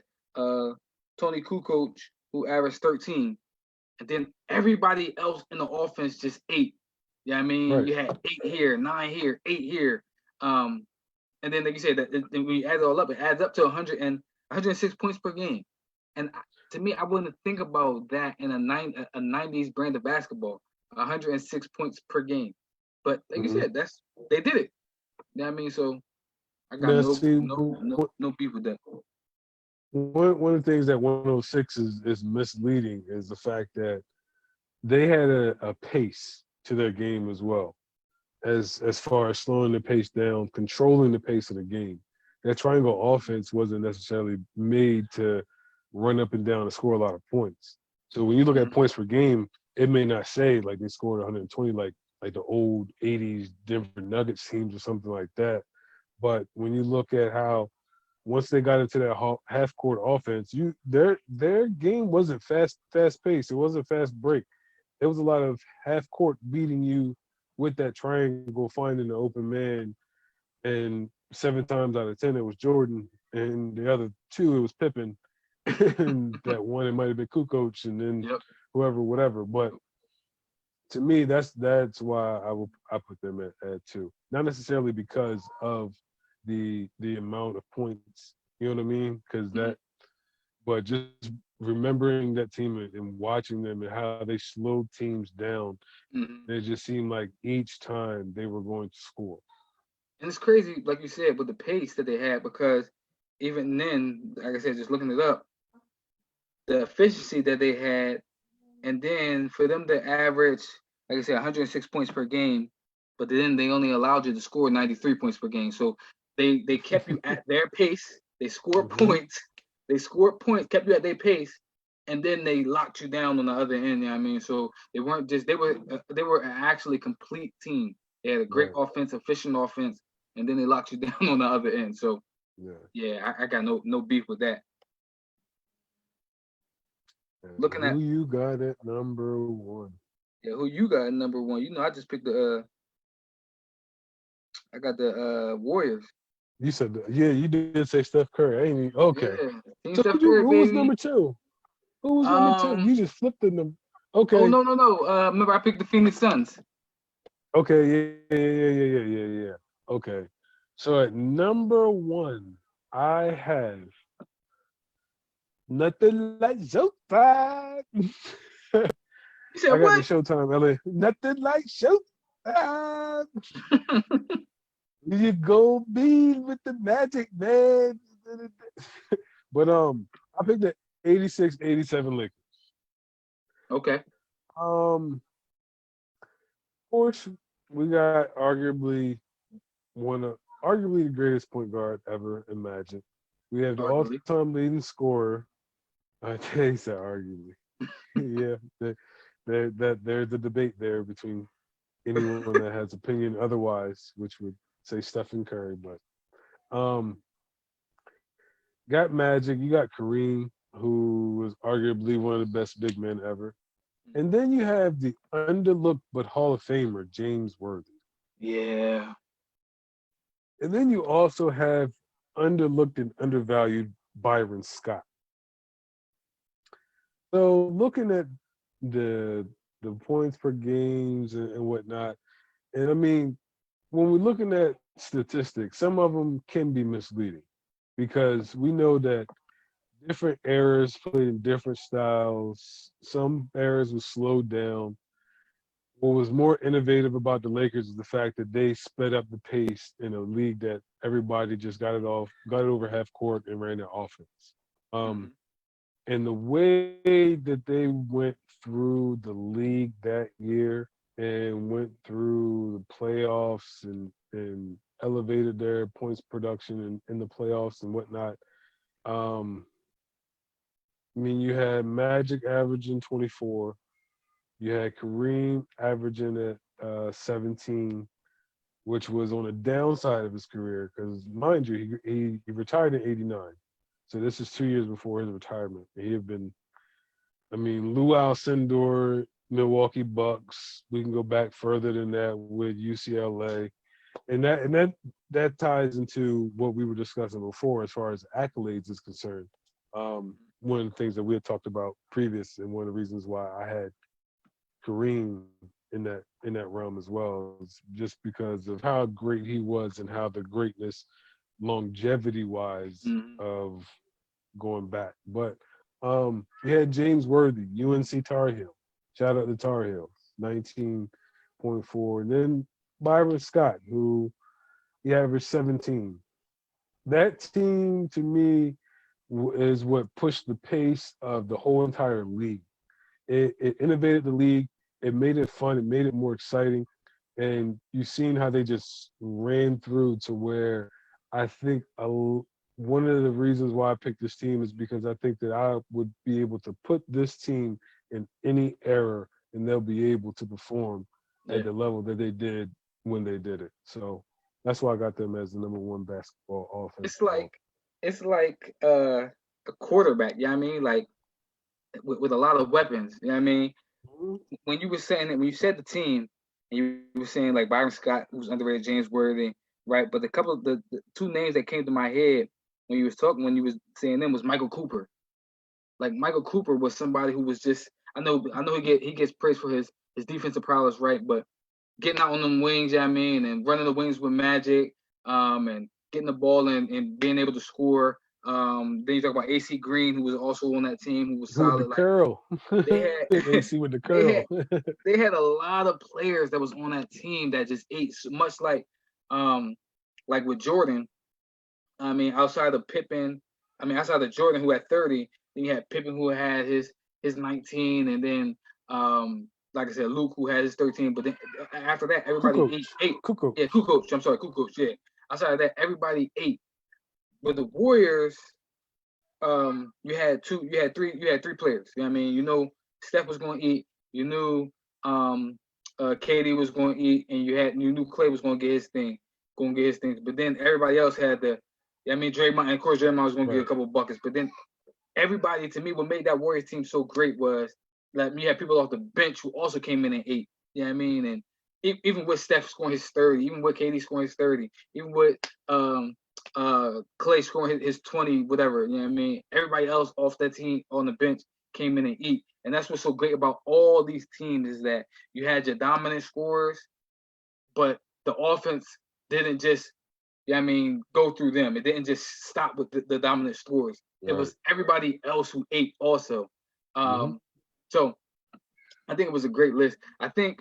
Tony Kukoc, who averaged 13. And then everybody else in the offense just 8. You know what I mean? Right. You had 8 here, 9 here, 8 here. And then, like you said, that when you add it all up, it adds up to 106 points per game. And to me, I wouldn't think about that in a 90s brand of basketball, 106 points per game. But like you said, they did it. You know what I mean? So I got no beef with that. One of the things that 106 is misleading is the fact that they had a pace to their game as well, as far as slowing the pace down, controlling the pace of the game. That triangle offense wasn't necessarily made to run up and down and score a lot of points. So when you look at points per game, it may not say like they scored 120 like the old 80s Denver Nuggets teams or something like that. But when you look at how once they got into that half court offense, their game wasn't fast paced. It wasn't fast break. It was a lot of half court beating you with that triangle, finding the open man, and 7 times out of 10 it was Jordan, and the other 2 it was Pippen, and that one it might have been Kukoc, and then whoever, whatever. But to me, that's why I put them at 2. Not necessarily because of the amount of points, you know what I mean? Because but just remembering that team and watching them and how they slowed teams down, it just seemed like each time they were going to score. And it's crazy, like you said, with the pace that they had, because even then, like I said, just looking it up, the efficiency that they had, and then for them to average, like I said, 106 points per game, but then they only allowed you to score 93 points per game. So they kept you at their pace. They scored points. They scored points, kept you at their pace, and then they locked you down on the other end. You know what I mean? So they weren't just they were an actually complete team. They had a great offense, efficient offense, and then they locked you down on the other end. So yeah, I got no beef with that. Looking at who you got at number 1. Yeah, who you got at number 1? You know, I just picked I got the Warriors. You said you did say Steph Curry. Ain't you? Okay. Yeah. So who was number 2? Who was number 2? You just flipped the number. Okay. Oh no. Remember I picked the Phoenix Suns. Okay. Yeah. Okay. So at number 1, I have nothing like Showtime. You said I got what? the Showtime, LA. Nothing like Showtime. You go be with the Magic, man. But I picked the 86-87 Lakers. Okay. Um, course, we got arguably the greatest point guard ever imagined. We have the Arguably. all-time leading scorer. I think so, arguably. Yeah, there's a debate there between anyone that has opinion otherwise, which would say Stephen Curry. But got Magic, you got Kareem, who was arguably one of the best big men ever. And then you have the underlooked but Hall of Famer, James Worthy. Yeah. And then you also have underlooked and undervalued Byron Scott. So looking at the points per games and whatnot, and I mean, when we're looking at statistics, some of them can be misleading because we know that different eras played in different styles. Some eras were slowed down. What was more innovative about the Lakers is the fact that they sped up the pace in a league that everybody just got it over half court and ran their offense. Mm-hmm. Um, and the way that they went through the league that year and went through the playoffs and elevated their points production in the playoffs and whatnot. Um, I mean, you had Magic averaging 24. You had Kareem averaging at 17, which was on the downside of his career because, mind you, he retired in '89. So this is 2 years before his retirement. He had been, I mean, Lou Alcindor, Milwaukee Bucks. We can go back further than that with UCLA, and that ties into what we were discussing before as far as accolades is concerned. One of the things that we had talked about previous, and one of the reasons why I had Kareem in that realm as well, is just because of how great he was and how the greatness, longevity wise, Mm-hmm. of going back. But you had James Worthy, UNC Tar Heel. Shout out to Tar Heels, 19.4. And then Byron Scott, who he averaged 17. That team to me is what pushed the pace of the whole entire league. It innovated the league. It made it fun. It made it more exciting. And you've seen how they just ran through to where I think one of the reasons why I picked this team is because I think that I would be able to put this team in any era and they'll be able to perform Yeah. at the level that they did when they did it. So that's why I got them as the number one basketball offense. It's like a quarterback, you know what I mean? Like with a lot of weapons, you know what I mean? Mhm. When you were saying that, when you said the team, and you were saying like Byron Scott, who's underrated, James Worthy, right? But the two names that came to my head when you was saying them was Michael Cooper. Like Michael Cooper was somebody who was just I know he gets praised for his defensive prowess, right? But getting out on them wings, you know what I mean, and running the wings with Magic, and getting the ball and being able to score. Then you talk about AC Green, who was also on that team, who was With the solid. Like curl. they had AC with the they had curl. they had a lot of players that was on that team that just ate so much um like with Jordan. I mean, outside of Pippen, outside of Jordan who had 30, then you had Pippen who had his 19, and then like I said, Luke who had his 13. But then after that, everybody Kukoc. ate. Kukoc. Yeah, Kukoc. I'm sorry, Kukoc. Yeah. Outside of that, everybody ate. But the Warriors, you had three players. You know what I mean? You know, Steph was going to eat. You knew KD was going to eat, and you knew Clay was going to get his things. But then everybody else had Draymond, and of course Draymond was going to get a Right. couple of buckets. But then everybody, to me, what made that Warriors team so great was that you had people off the bench who also came in and ate. You know what I mean? And even with Steph scoring his 30, even with KD scoring his 30, even with Clay scoring his 20, whatever, you know what I mean? Everybody else off that team on the bench came in and eat. And that's what's so great about all these teams is that you had your dominant scorers, but the offense didn't just, you know what I mean, go through them. It didn't just stop with the dominant scorers. It Right. was everybody else who ate also. Mm-hmm. So I think it was a great list. I think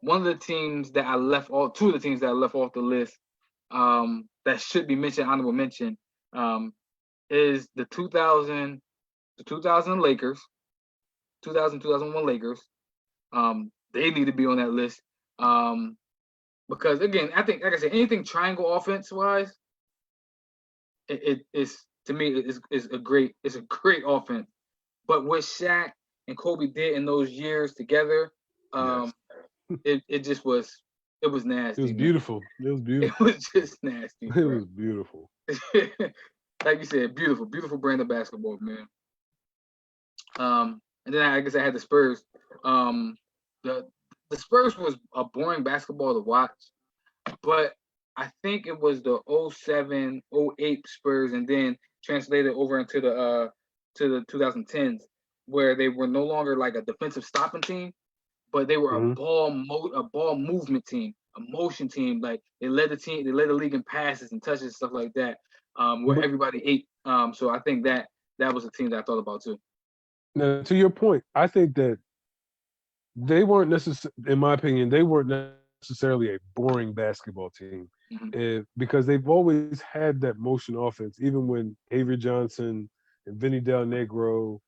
one of the teams that I left off, two of the teams that I left off the list, that should be mentioned, honorable mention, is the 2000 Lakers, 2001 Lakers. They need to be on that list. Because again, I think, like I said, anything triangle offense wise, it is, to me, is a great offense. But what Shaq and Kobe did in those years together, Yes. it just was, it was nasty. It was man. beautiful. It was It beautiful. was just nasty. It bro. was beautiful. Like you said, beautiful brand of basketball, man. And then I guess I had the Spurs. The Spurs was a boring basketball to watch, but I think it was the 07, 08 Spurs, and then translated over into the 2010s, where they were no longer like a defensive stopping team, but they were Mhm. a ball movement team, a motion team. Like they led the league in passes and touches and stuff like that, where But- everybody ate. So I think that was a team that I thought about too. Now, to your point, I think that they weren't necessarily, in my opinion, they weren't necessarily a boring basketball team because they've always had that motion offense, even when Avery Johnson and Vinny Del Negro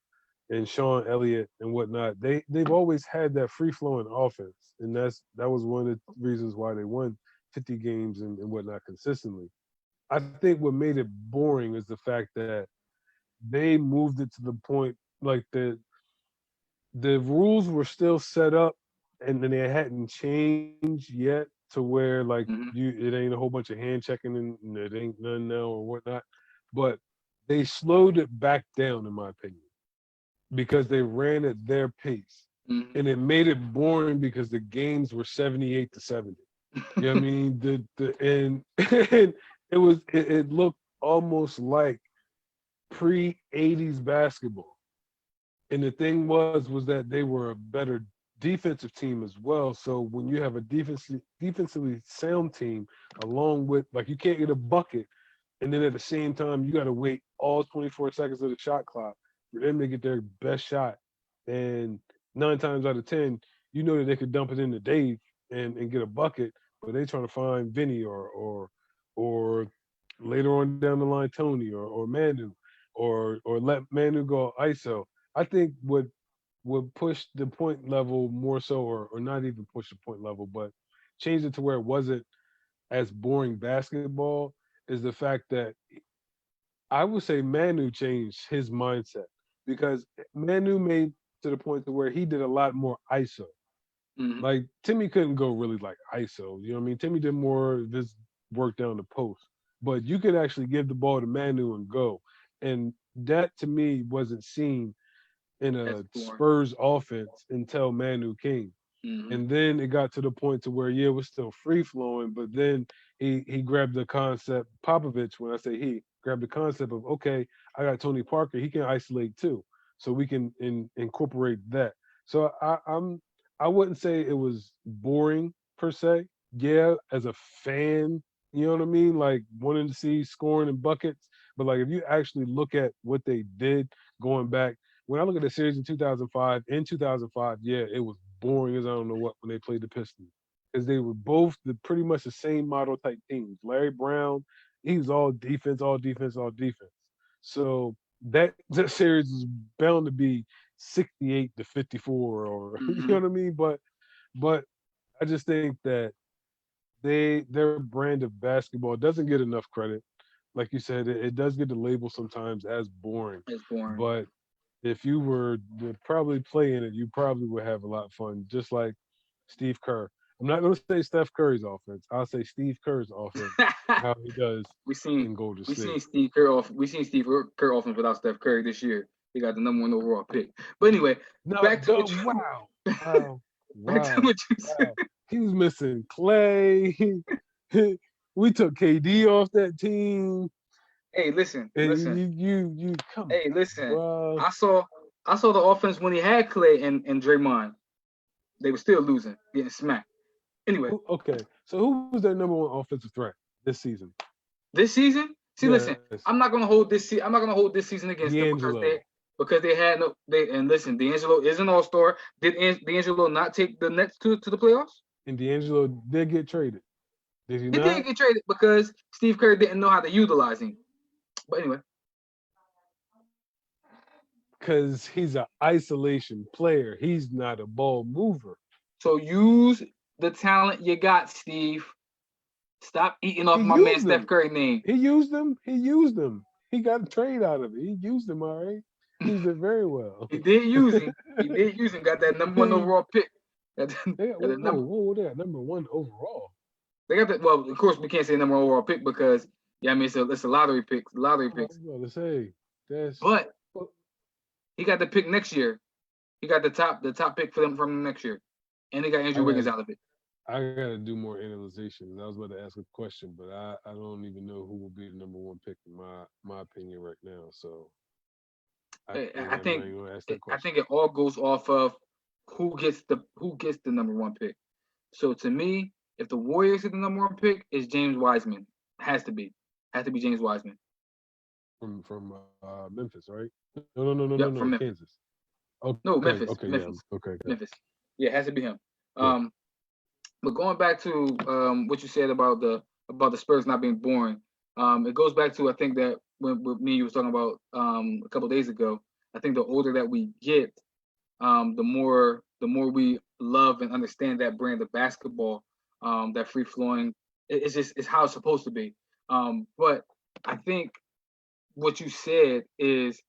and Sean Elliott and whatnot, they've always had that free flowing offense, and that was one of the reasons why they won 50 games and whatnot consistently. I think what made it boring is the fact that they moved it to the point like the rules were still set up and then they hadn't changed yet to where like it ain't a whole bunch of hand checking and it ain't none now or whatnot. But they slowed it back down, in my opinion, because they ran at their pace. And it made it boring because the games were 78-70. You know what I mean? And it looked almost like pre-80s basketball. And the thing was that they were a better defensive team as well. So when you have a defensively sound team, along with like you can't get a bucket, and then at the same time you got to wait all 24 seconds of the shot clock for them to get their best shot. And 9 times out of 10, you know that they could dump it into Dave and get a bucket, but they trying to find Vinny or later on down the line Tony or Manu or let Manu go ISO. I think what push the point level more so, or not even push the point level, but change it to where it wasn't as boring basketball is the fact that I would say Manu changed his mindset because Manu made to the point to where he did a lot more ISO. Like Timmy couldn't go really like ISO, you know what I mean? Timmy did more of his work down the post, but you could actually give the ball to Manu and go. And that to me wasn't seen in a Spurs offense until Manu came. And then it got to the point to where it was still free flowing, but then he grabbed the concept. Popovich, when I say he grabbed the concept of okay, I got Tony Parker, he can isolate too, so we can incorporate that. So I wouldn't say it was boring per se. Yeah, as a fan, you know what I mean, like wanting to see scoring and buckets. But like if you actually look at what they did going back, when I look at the series in 2005, it was boring as I don't know what when they played the Pistons. Because they were both pretty much the same model type teams. Larry Brown, he was all defense, all defense, all defense. So that series is bound to be 68-54 or you know what I mean? But I just think that their brand of basketball doesn't get enough credit. Like you said, it does get the label sometimes as boring. It's boring. But if you were to probably play in it, you probably would have a lot of fun, just like Steve Kerr. I'm not going to say Steph Curry's offense. I'll say Steve Kerr's offense, how he does in Golden State. We seen Steve Kerr offense without Steph Curry this year. He got the #1 overall pick. But anyway, back to what you said. He was missing Clay. We took KD off that team. Hey, listen. You come. Hey, listen. Bro. I saw the offense when he had Clay and Draymond. They were still losing, getting smacked. Anyway. Okay. So who was their #1 offensive threat this season? This season? See, yes. Listen. I'm not gonna hold this season against D'Angelo. them because they had no. And listen, D'Angelo is an all-star. Did D'Angelo not take the Nets to the playoffs? And D'Angelo did get traded. Did he not? He did get traded because Steve Kerr didn't know how to utilize him. But anyway. Because he's an isolation player. He's not a ball mover. So use the talent you got, Steve. Stop eating off He my man used Steph them. Curry name. He used them. He used them. He got a trade out of it. He used them all right. He used it very well. He did use him. He did use him. Got that number one overall pick. Got They got, got the number. they got number one overall. They got that. Well, of course, we can't say number one overall pick because I mean it's a lottery pick. Lottery I picks. was about to say that's. But he got the pick next year. He got the top pick for them from next year, and they got Andrew Wiggins out of it. I gotta do more analyzation. I was about to ask a question, but I don't even know who will be the number one pick in my opinion right now. So I I'm think not even gonna ask that question. I think it all goes off of who gets the number one pick. So to me, if the Warriors get the number one pick, it's James Wiseman. Has to be James Wiseman from Memphis, right? No, Yep, from Memphis. Kansas. Okay, No, Memphis. Okay, Memphis. yeah, okay. Memphis. Yeah, it has to be him. Yeah. But going back to what you said about the Spurs not being boring, it goes back to I think that when me and you was talking about a couple of days ago. I think the older that we get, the more we love and understand that brand of basketball, that free flowing. It's how it's supposed to be. But I think what you said is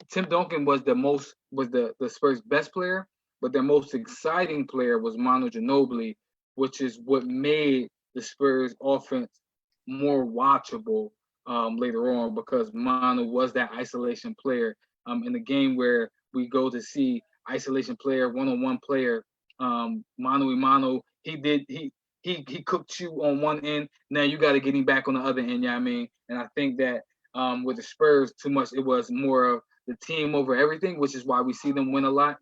Tim Duncan was the Spurs' best player, but their most exciting player was Manu Ginobili, which is what made the Spurs offense more watchable later on because Manu was that isolation player in the game where we go to see isolation player, one-on-one player, mano a mano. He cooked you on one end. Now you got to get him back on the other end. You know what I mean? And I think that with the Spurs, too much it was more of the team over everything, which is why we see them win a lot.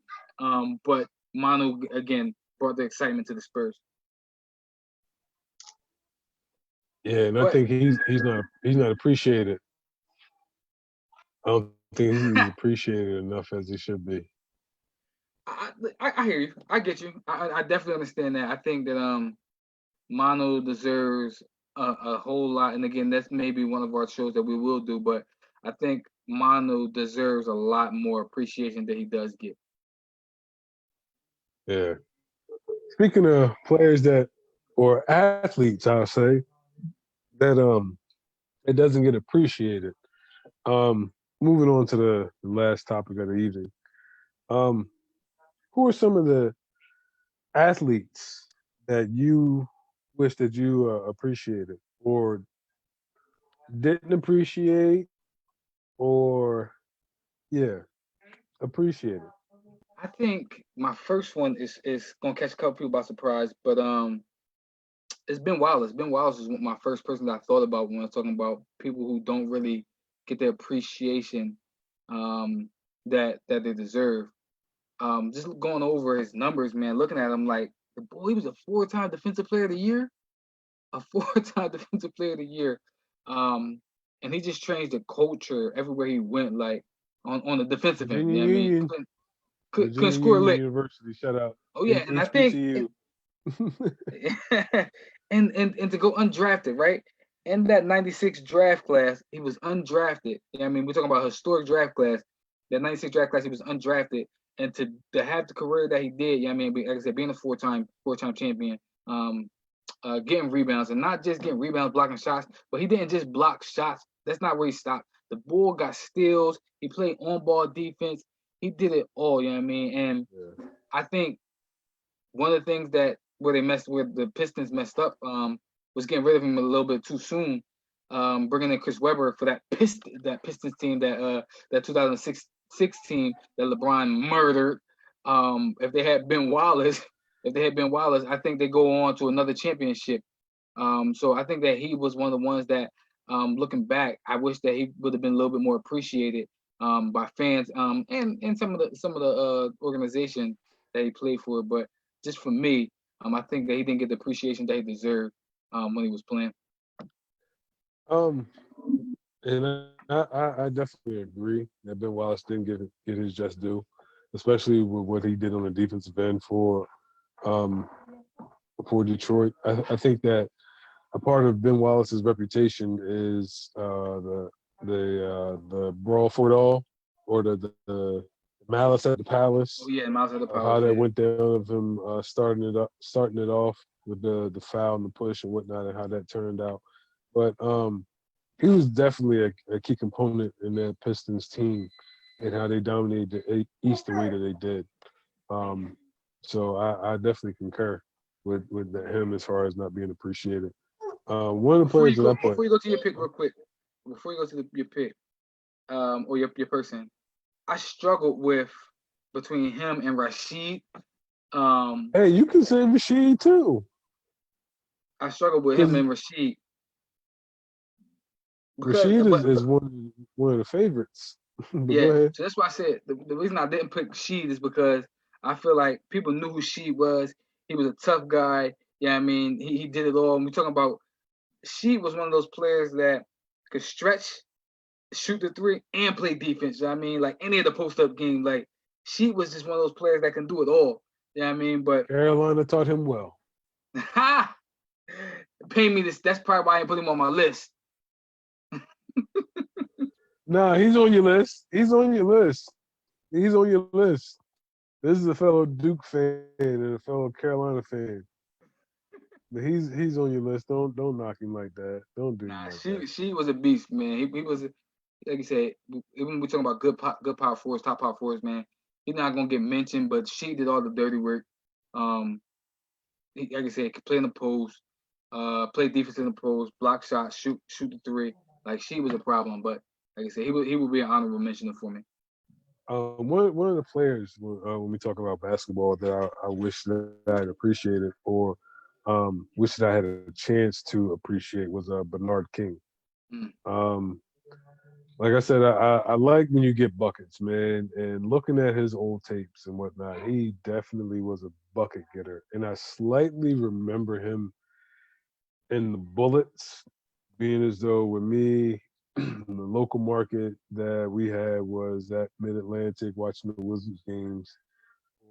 But Manu again brought the excitement to the Spurs. Yeah, and I think he's not appreciated. I don't think he's appreciated enough as he should be. I hear you. I get you. I definitely understand that. I think that Manu deserves a whole lot. And again, that's maybe one of our shows that we will do. But I think Manu deserves a lot more appreciation than he does get. Yeah. Speaking of players or athletes, I'll say that it doesn't get appreciated. Moving on to the last topic of the evening. Who are some of the athletes that you wish that you appreciated or didn't appreciate or appreciated? I think my first one is gonna catch a couple people by surprise, but it's Ben Wallace. Ben Wallace is my first person that I thought about when I was talking about people who don't really get the appreciation that they deserve. Just going over his numbers, man, looking at him like the boy, he was a 4-time defensive player of the year, a 4-time defensive player of the year. And he just changed the culture everywhere he went, like on the defensive end. You know what I mean? Couldn't score a lick. University, shout out. Oh yeah, and I think and to go undrafted, right? In that 96 draft class, he was undrafted. You know what I mean? We're talking about historic draft class. That 96 draft class, he was undrafted. And to have the career that he did, you know what I mean? Like I said, being a four-time champion, getting rebounds, and not just getting rebounds, blocking shots, but he didn't just block shots. That's not where he stopped. The bull got steals. He played on-ball defense. He did it all, you know what I mean? And I think one of the things that where the Pistons messed up was getting rid of him a little bit too soon, bringing in Chris Webber for that Pistons team that 2006 team that LeBron murdered. If they had Ben Wallace, I think they go on to another championship. So I think that he was one of the ones that, looking back, I wish that he would have been a little bit more appreciated by fans and some of the organization that he played for. But just for me, I think that he didn't get the appreciation that he deserved when he was playing. And I definitely agree that Ben Wallace didn't get his just due, especially with what he did on the defensive end for Detroit. I think that a part of Ben Wallace's reputation is the brawl for it all, or the malice at the palace. Oh yeah, Miles at the Palace. How that Yeah. went down of him starting it off with the foul and the push and whatnot, and how that turned out. But he was definitely a key component in that Pistons team and how they dominated the East the way that they did. So I definitely concur with him as far as not being appreciated. One of the players that I put. Before you go to your pick, real quick, before you go to your pick, or your person, I struggled with between him and Rashid. Hey, you can say Rashid too. I struggled with him and Rashid. Rashid is one of the favorites. But yeah, go ahead. so that's why I said the reason I didn't pick Sheed is because I feel like people knew who Sheed was. He was a tough guy. Yeah, I mean, he did it all. And we're talking about Sheed was one of those players that could stretch, shoot the three, and play defense. You know what I mean, like any of the post up game, like Sheed was just one of those players that can do it all. You know what I mean? But Carolina taught him well. ha! Pay me this. That's probably why I didn't put him on my list. Nah, he's on your list. He's on your list. He's on your list. This is a fellow Duke fan and a fellow Carolina fan. But he's on your list. Don't knock him like that. Don't do him like that. She was a beast, man. He was, like you said, even we're talking about good power forwards, top power forwards, man. He's not gonna get mentioned, but she did all the dirty work. Like I said, could play in the post, play defense in the post, block shots, shoot the three. Like she was a problem, but like I said, he would be an honorable mention for me. One of the players when we talk about basketball that I wish that I'd appreciated or wish that I had a chance to appreciate was Bernard King. Like I said, I like when you get buckets, man. And looking at his old tapes and whatnot, he definitely was a bucket getter. And I slightly remember him in the Bullets, being as though with me, the local market that we had was at Mid-Atlantic, watching the Wizards games,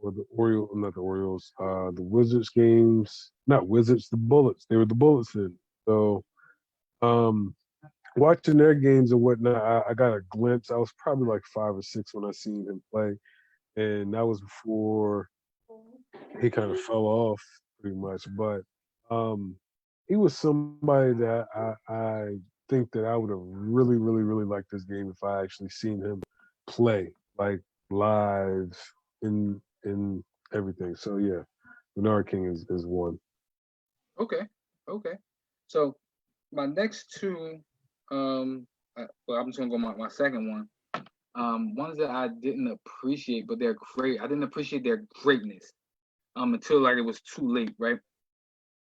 or the Orioles, not the Orioles, the Wizards games, not Wizards, the Bullets. They were the Bullets then. So watching their games and whatnot, I got a glimpse. I was probably like 5 or 6 when I seen him play. And that was before he kind of fell off pretty much. But he was somebody that I think that I would have really, really, really liked this game if I actually seen him play like live in everything. So yeah, Bernard King is one. Okay. So my next two, well, I'm just gonna go my second one. Ones that I didn't appreciate, but they're great. I didn't appreciate their greatness until like it was too late, right?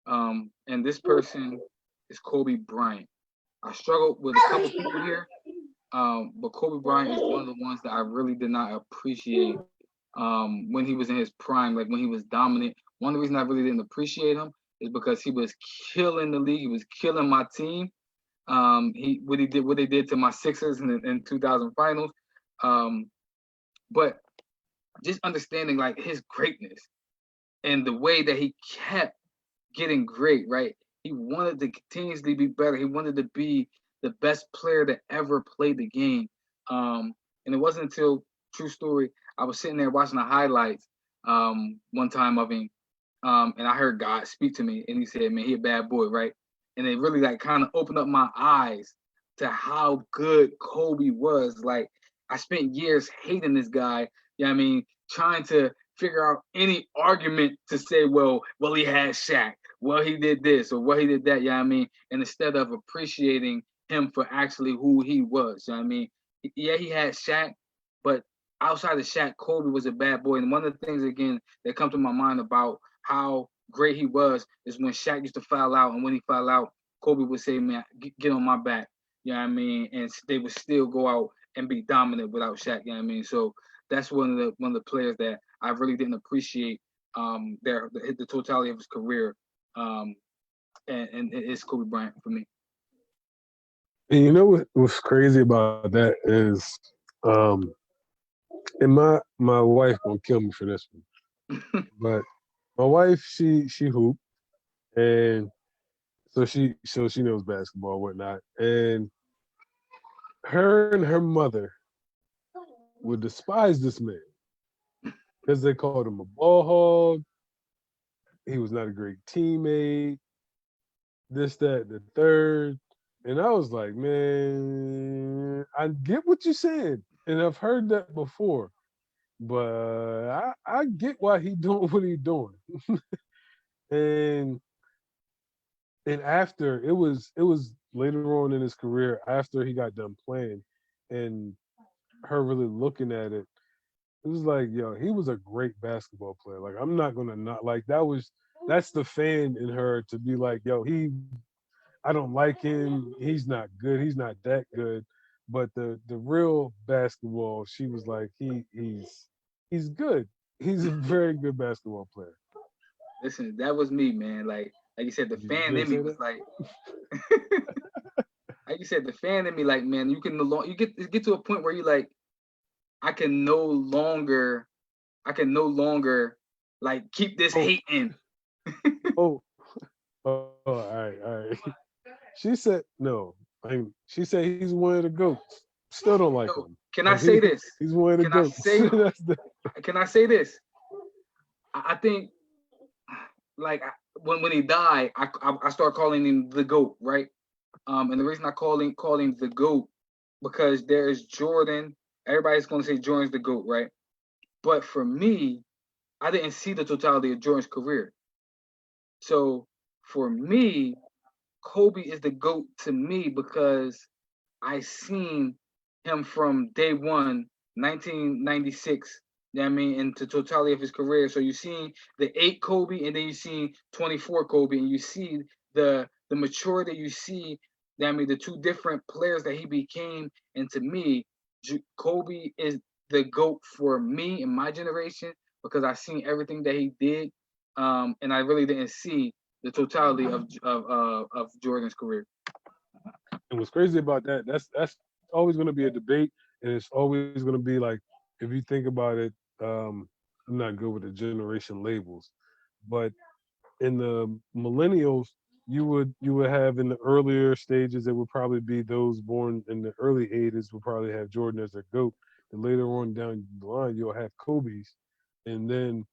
And this person is Kobe Bryant. I struggled with a couple people here, but Kobe Bryant is one of the ones that I really did not appreciate when he was in his prime, like when he was dominant. One of the reasons I really didn't appreciate him is because he was killing the league. He was killing my team. What they did to my Sixers in 2000 finals. But just understanding like his greatness and the way that he kept getting great, right? He wanted to continuously be better. He wanted to be the best player that ever played the game. And it wasn't until, true story, I was sitting there watching the highlights one time of him, and I heard God speak to me, and he said, "Man, he a bad boy, right?" And it really like kind of opened up my eyes to how good Kobe was. Like I spent years hating this guy. You know what I mean? Trying to figure out any argument to say, well, he had Shaq. Well, he did this or well, he did that. You know what I mean? And instead of appreciating him for actually who he was, you know what I mean? Yeah, he had Shaq, but outside of Shaq, Kobe was a bad boy. And one of the things, again, that come to my mind about how great he was is when Shaq used to foul out. And when he foul out, Kobe would say, man, get on my back. You know what I mean? And they would still go out and be dominant without Shaq. You know what I mean? So that's one of the players that I really didn't appreciate the totality of his career. And it's Kobe Bryant for me. And you know what's crazy about that is, and my wife gonna kill me for this one, but my wife she hoop, and so she knows basketball and whatnot, and her mother would despise this man because they called him a ball hog. He was not a great teammate. This, that, the third. And I was like, man, I get what you're saying. And I've heard that before. But I get why he doing what he doing. and after it was later on in his career after he got done playing and her really looking at it, it was like, yo, he was a great basketball player. Like, I'm not gonna not like that's the fan in her to be like, yo, I don't like him. He's not good. He's not that good. But the real basketball, she was like, he's good. He's a very good basketball player. Listen, that was me, man. Like you said, the You fan didn't in me say was that? like, like you said, the fan in me, like, man, you get to a point where you like, I can no longer like keep this Oh, hate in. oh, all right, all right. She said no. She said he's one of the goats. Still don't like Yo, him, can I but say this? he's one of the Can I goats. say That's the, can I say this? I think like when he died, I started calling him the GOAT, right? And the reason I call him the GOAT because there is Jordan. Everybody's going to say Jordan's the GOAT, right? But for me, I didn't see the totality of Jordan's career. So for me, Kobe is the GOAT to me because I seen him from day one, 1996. You know what I mean, into totality of his career. So you seen the 8 Kobe, and then you see 24 Kobe, and you see the maturity. You see, you know what I mean, the two different players that he became. And to me, Kobe is the GOAT for me in my generation because I seen everything that he did, and I really didn't see the totality of Jordan's career. and what's crazy about that, that's always going to be a debate, and it's always going to be like, if you think about it, I'm not good with the generation labels, but in the millennials, you would have in the earlier stages, it would probably be those born in the early '80s would probably have Jordan as their GOAT. And later on down the line, you'll have Kobe's, and then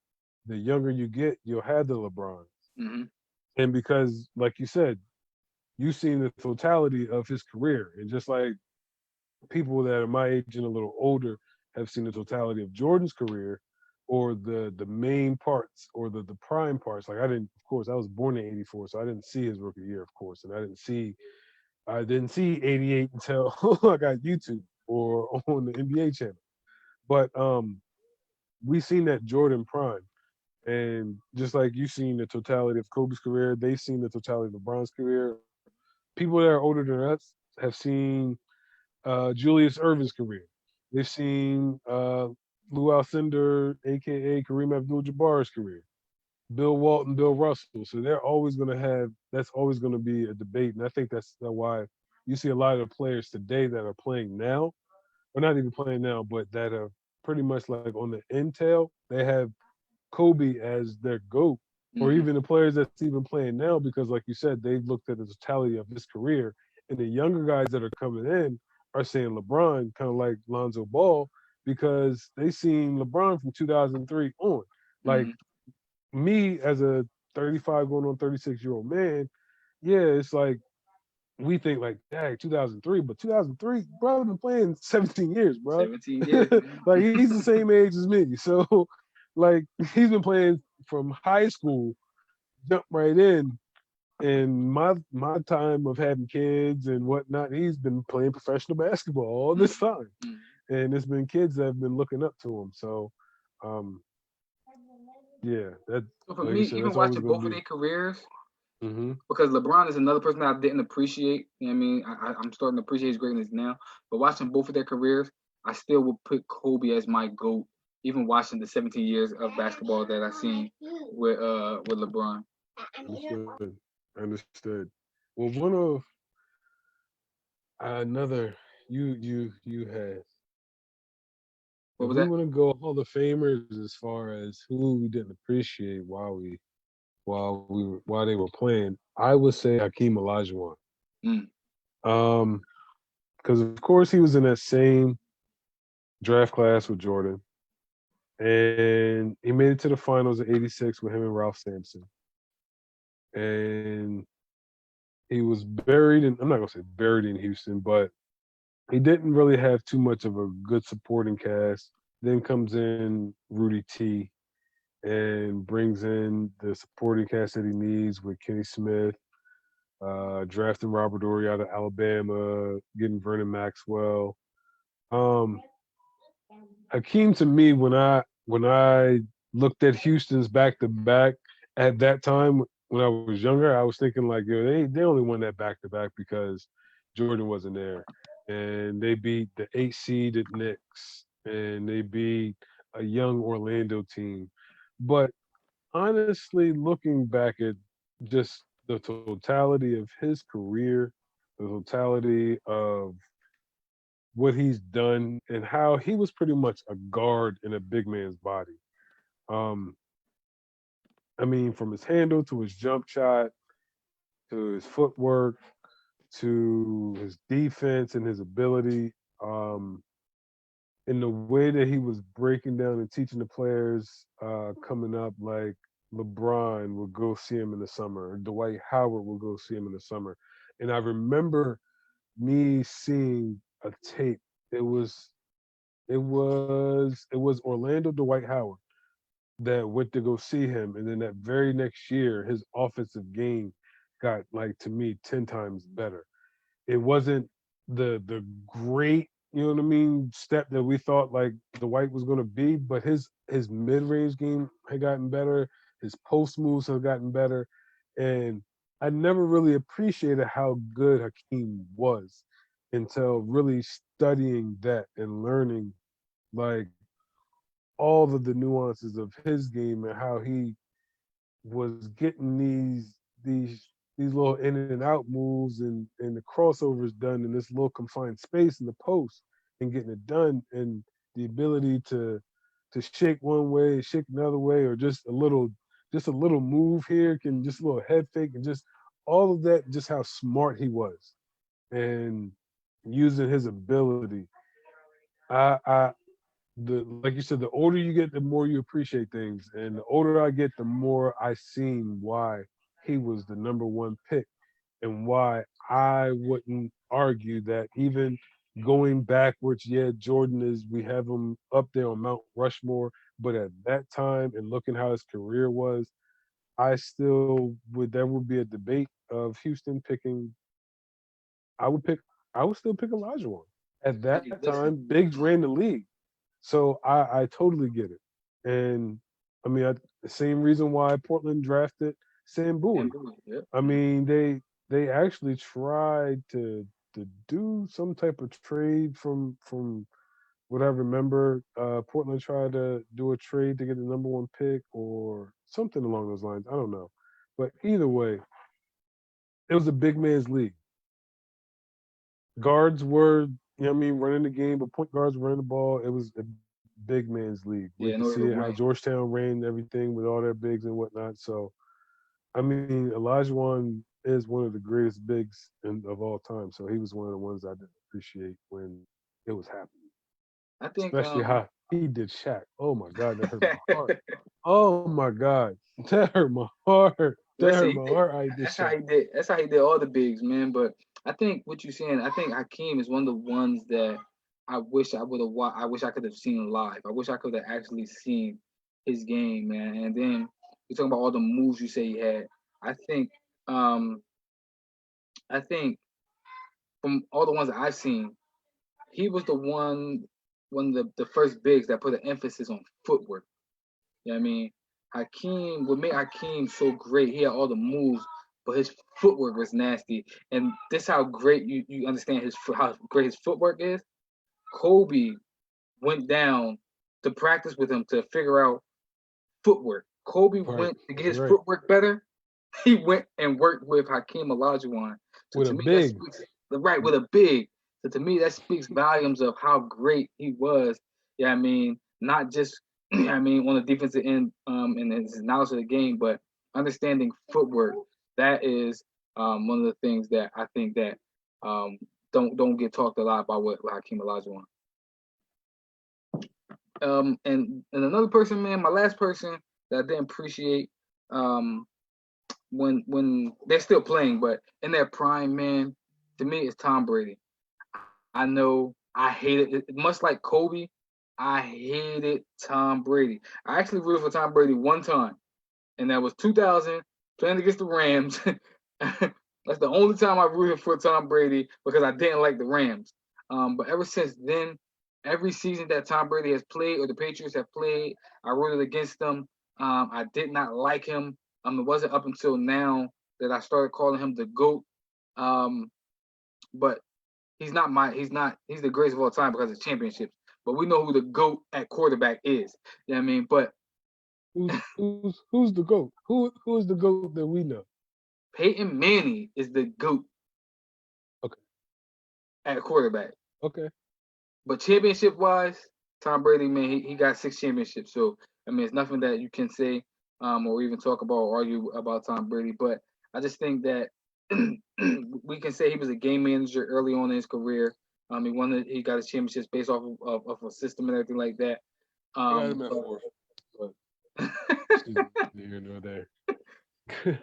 the younger you get, you'll have the LeBron. Mm-hmm. And because, like you said, you've seen the totality of his career, and just like people that are my age and a little older have seen the totality of Jordan's career, or the main parts or the prime parts. Like, I didn't, of course, I was born in '84, so I didn't see his rookie year, of course, and I didn't see '88 until I got YouTube or on the NBA channel. But we seen that Jordan prime. And just like you've seen the totality of Kobe's career, they've seen the totality of LeBron's career. People that are older than us have seen Julius Irvin's career. They've seen Lou Alcindor, aka Kareem Abdul-Jabbar's career, Bill Walton, Bill Russell. So they're always going to have. That's always going to be a debate, and I think that's why you see a lot of the players today that are playing now, or not even playing now, but that are pretty much like on the intel. They have Kobe as their GOAT, or Mm-hmm. even the players that's even playing now, because like you said, they've looked at the totality of his career. And the younger guys that are coming in are saying LeBron, kind of like Lonzo Ball, because they seen LeBron from 2003 on. Like Mm-hmm. me as a 35 going on 36-year-old man, yeah, it's like we think like, dang, 2003, but 2003, brother been playing 17 years, bro. 17 years, man. Like, he's the same age as me. So, like, he's been playing from high school, jump right in. And my time of having kids and whatnot, he's been playing professional basketball all this time. Mm-hmm. And it's been kids that have been looking up to him. So, um, yeah, that, So for like me, you said, even that's always watching going both to of be. their careers, Mm-hmm. because LeBron is another person that I didn't appreciate. You know what I mean, I'm starting to appreciate his greatness now. But watching both of their careers, I still would put Kobe as my GOAT. Even watching the 17 years of basketball that I seen with LeBron. Understood. Understood. Well, one of another you had. What If was we that? want to go Hall of Famers as far as who we didn't appreciate while they were playing, I would say Hakeem Olajuwon. Mm. Um, because of course he was in that same draft class with Jordan, and he made it to the finals of '86 with him and Ralph Sampson. And he was buried in, I'm not gonna say buried in Houston, but he didn't really have too much of a good supporting cast. Then comes in Rudy T and brings in the supporting cast that he needs with Kenny Smith, drafting Robert Ory out of Alabama, getting Vernon Maxwell. Um, Hakeem, to me, when I looked at Houston's back to back at that time when I was younger, I was thinking like, yo, they only won that back to back because Jordan wasn't there, and they beat the 8 seeded Knicks, and they beat a young Orlando team. But honestly, looking back at just the totality of his career, the totality of what he's done and how he was pretty much a guard in a big man's body. Um, I mean, from his handle to his jump shot to his footwork to his defense and his ability, um, in the way that he was breaking down and teaching the players coming up, like LeBron would go see him in the summer, or Dwight Howard would go see him in the summer. And I remember me seeing a tape. It was it was Orlando Dwight Howard that went to go see him, and then that very next year, his offensive game got like to me 10 times better. It wasn't the great, you know what I mean, step that we thought like Dwight was going to be, but his mid range game had gotten better. His post moves have gotten better, and I never really appreciated how good Hakeem was until really studying that and learning like all of the nuances of his game and how he was getting these little in and out moves and the crossovers done in this little confined space in the post and getting it done, and the ability to shake one way, shake another way, or just a little move here can just a little head fake and just all of that, just how smart he was and using his ability. I the like you said, the older you get, the more you appreciate things, and the older I get, the more I seen why he was the number one pick, and why I wouldn't argue that even going backwards. Yeah, Jordan is, we have him up there on Mount Rushmore, but at that time and looking how his career was, I still would there would be a debate of Houston picking. I would pick. I would still pick Olajuwon. At that Hey, time, listen, Biggs ran the league. So I totally get it. And I mean, the same reason why Portland drafted Sam and Bowie. yep. I mean, they actually tried to do some type of trade from what I remember. Portland tried to do a trade to get the number one pick or something along those lines. I don't know. But either way, it was a big man's league. Guards were, you know what I mean, running the game, but point guards were running the ball. It was a big man's league. We Yeah, in could order see to it how win. Georgetown ran everything with all their bigs and whatnot. So, I mean, Olajuwon is one of the greatest bigs of all time. So he was one of the ones I didn't appreciate when it was happening, I think especially how he did Shaq. Oh my God, that hurt my heart. Oh my God, that hurt my heart. That listen, hurt he my did. heart. I did That's how Shaq. he did. That's how he did all the bigs, man. But I think what you're saying, I think Hakeem is one of the ones that I wish I would have. I wish I could have seen live. I wish I could have actually seen his game, man. And then you're talking about all the moves you say he had. I think, um, I think from all the ones that I've seen, he was one of the first bigs that put an emphasis on footwork. You know what I mean? Hakeem, what made Hakeem so great, he had all the moves, but his footwork was nasty. And this how great you understand how great his footwork is. Kobe went down to practice with him to figure out footwork. Kobe Right, went to get his right. footwork better. He went and worked with Hakeem Olajuwon. So With to a me, that big, speaks the right with a big. So to me, that speaks volumes of how great he was. Yeah, I mean, not just I mean on the defensive end, and his knowledge of the game, but understanding footwork. That is one of the things that I think that um, don't get talked a lot about with Hakeem Olajuwon. And another person, man, my last person that I didn't appreciate, when they're still playing, but in their prime, man, to me, it's Tom Brady. I know I hated it, much like Kobe. I hated Tom Brady. I actually rooted for Tom Brady one time, and that was 2000 playing against the Rams. That's the only time I rooted for Tom Brady because I didn't like the Rams. But ever since then, every season that Tom Brady has played or the Patriots have played, I rooted against them. I did not like him. It wasn't up until now that I started calling him the GOAT. Um, but he's the greatest of all time because of championships. But we know who the GOAT at quarterback is. You know what I mean? But Who's the GOAT? Who is the GOAT that we know? Peyton Manning is the GOAT. Okay. At quarterback. Okay. But championship wise, Tom Brady, man, he got 6 championships. So I mean, it's nothing that you can say or even talk about or argue about Tom Brady. But I just think that we can say he was a game manager early on in his career. He got his championships based off of a system and everything like that. I got him at 4th, but neither nor there.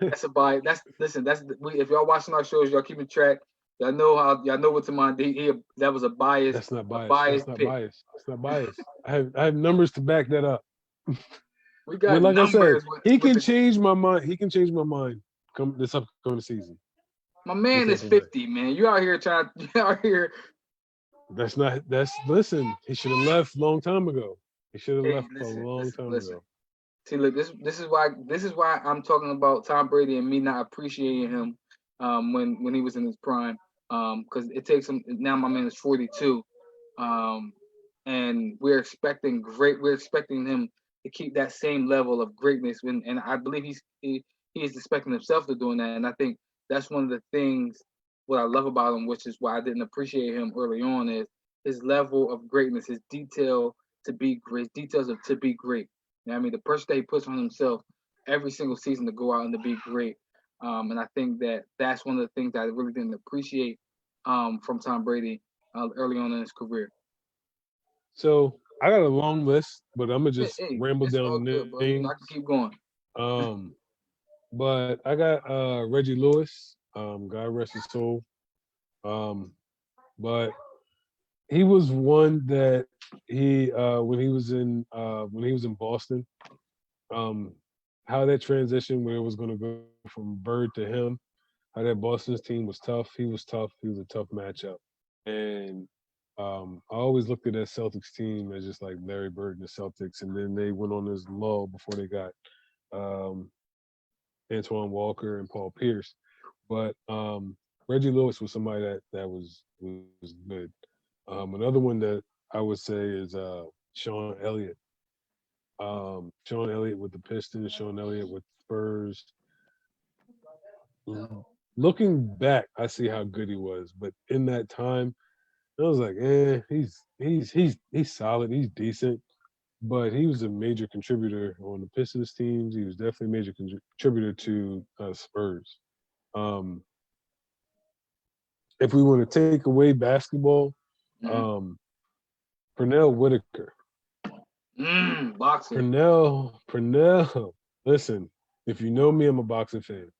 That's a bias. If y'all watching our shows, y'all keeping track. Y'all know what Tamon that was a bias. That's not bias. That's not bias. That's not bias. I have numbers to back that up. We got but like I said, he can change my mind. He can change my mind come this upcoming season. My man is 50, man. You out here trying. You out here. Listen. He should have left a long time ago. He should have left a long time ago. See, look, this is why I'm talking about Tom Brady and me not appreciating him when he was in his prime. Because it takes him now. My man is 42, and we're expecting him to keep that same level of greatness. And I believe he is expecting himself to doing that. And I think that's one of the things what I love about him, which is why I didn't appreciate him early on, is his level of greatness, his details to be great. You know what I mean? The pressure that he puts on himself every single season to go out and to be great. And I think that's one of the things that I really didn't appreciate from Tom Brady early on in his career. So I got a long list, but I'm gonna just ramble down names. I can keep going. But I got Reggie Lewis. God rest his soul. But he was one that when he was in Boston, how that transition where it was going to go from Bird to him, how that Boston's team was tough. He was tough. He was a tough matchup, and I always looked at that Celtics team as just like Larry Bird and the Celtics, and then they went on this lull before they got Antoine Walker and Paul Pierce. But Reggie Lewis was somebody that was good. Another one that I would say is Sean Elliott. Sean Elliott with the Pistons, Sean Elliott with Spurs. Looking back, I see how good he was, but in that time, I was like, he's solid, he's decent, but he was a major contributor on the Pistons teams. He was definitely a major contributor to Spurs. If we want to take away basketball, Pernell Whitaker. Boxing. Pernell. Listen, if you know me, I'm a boxing fan.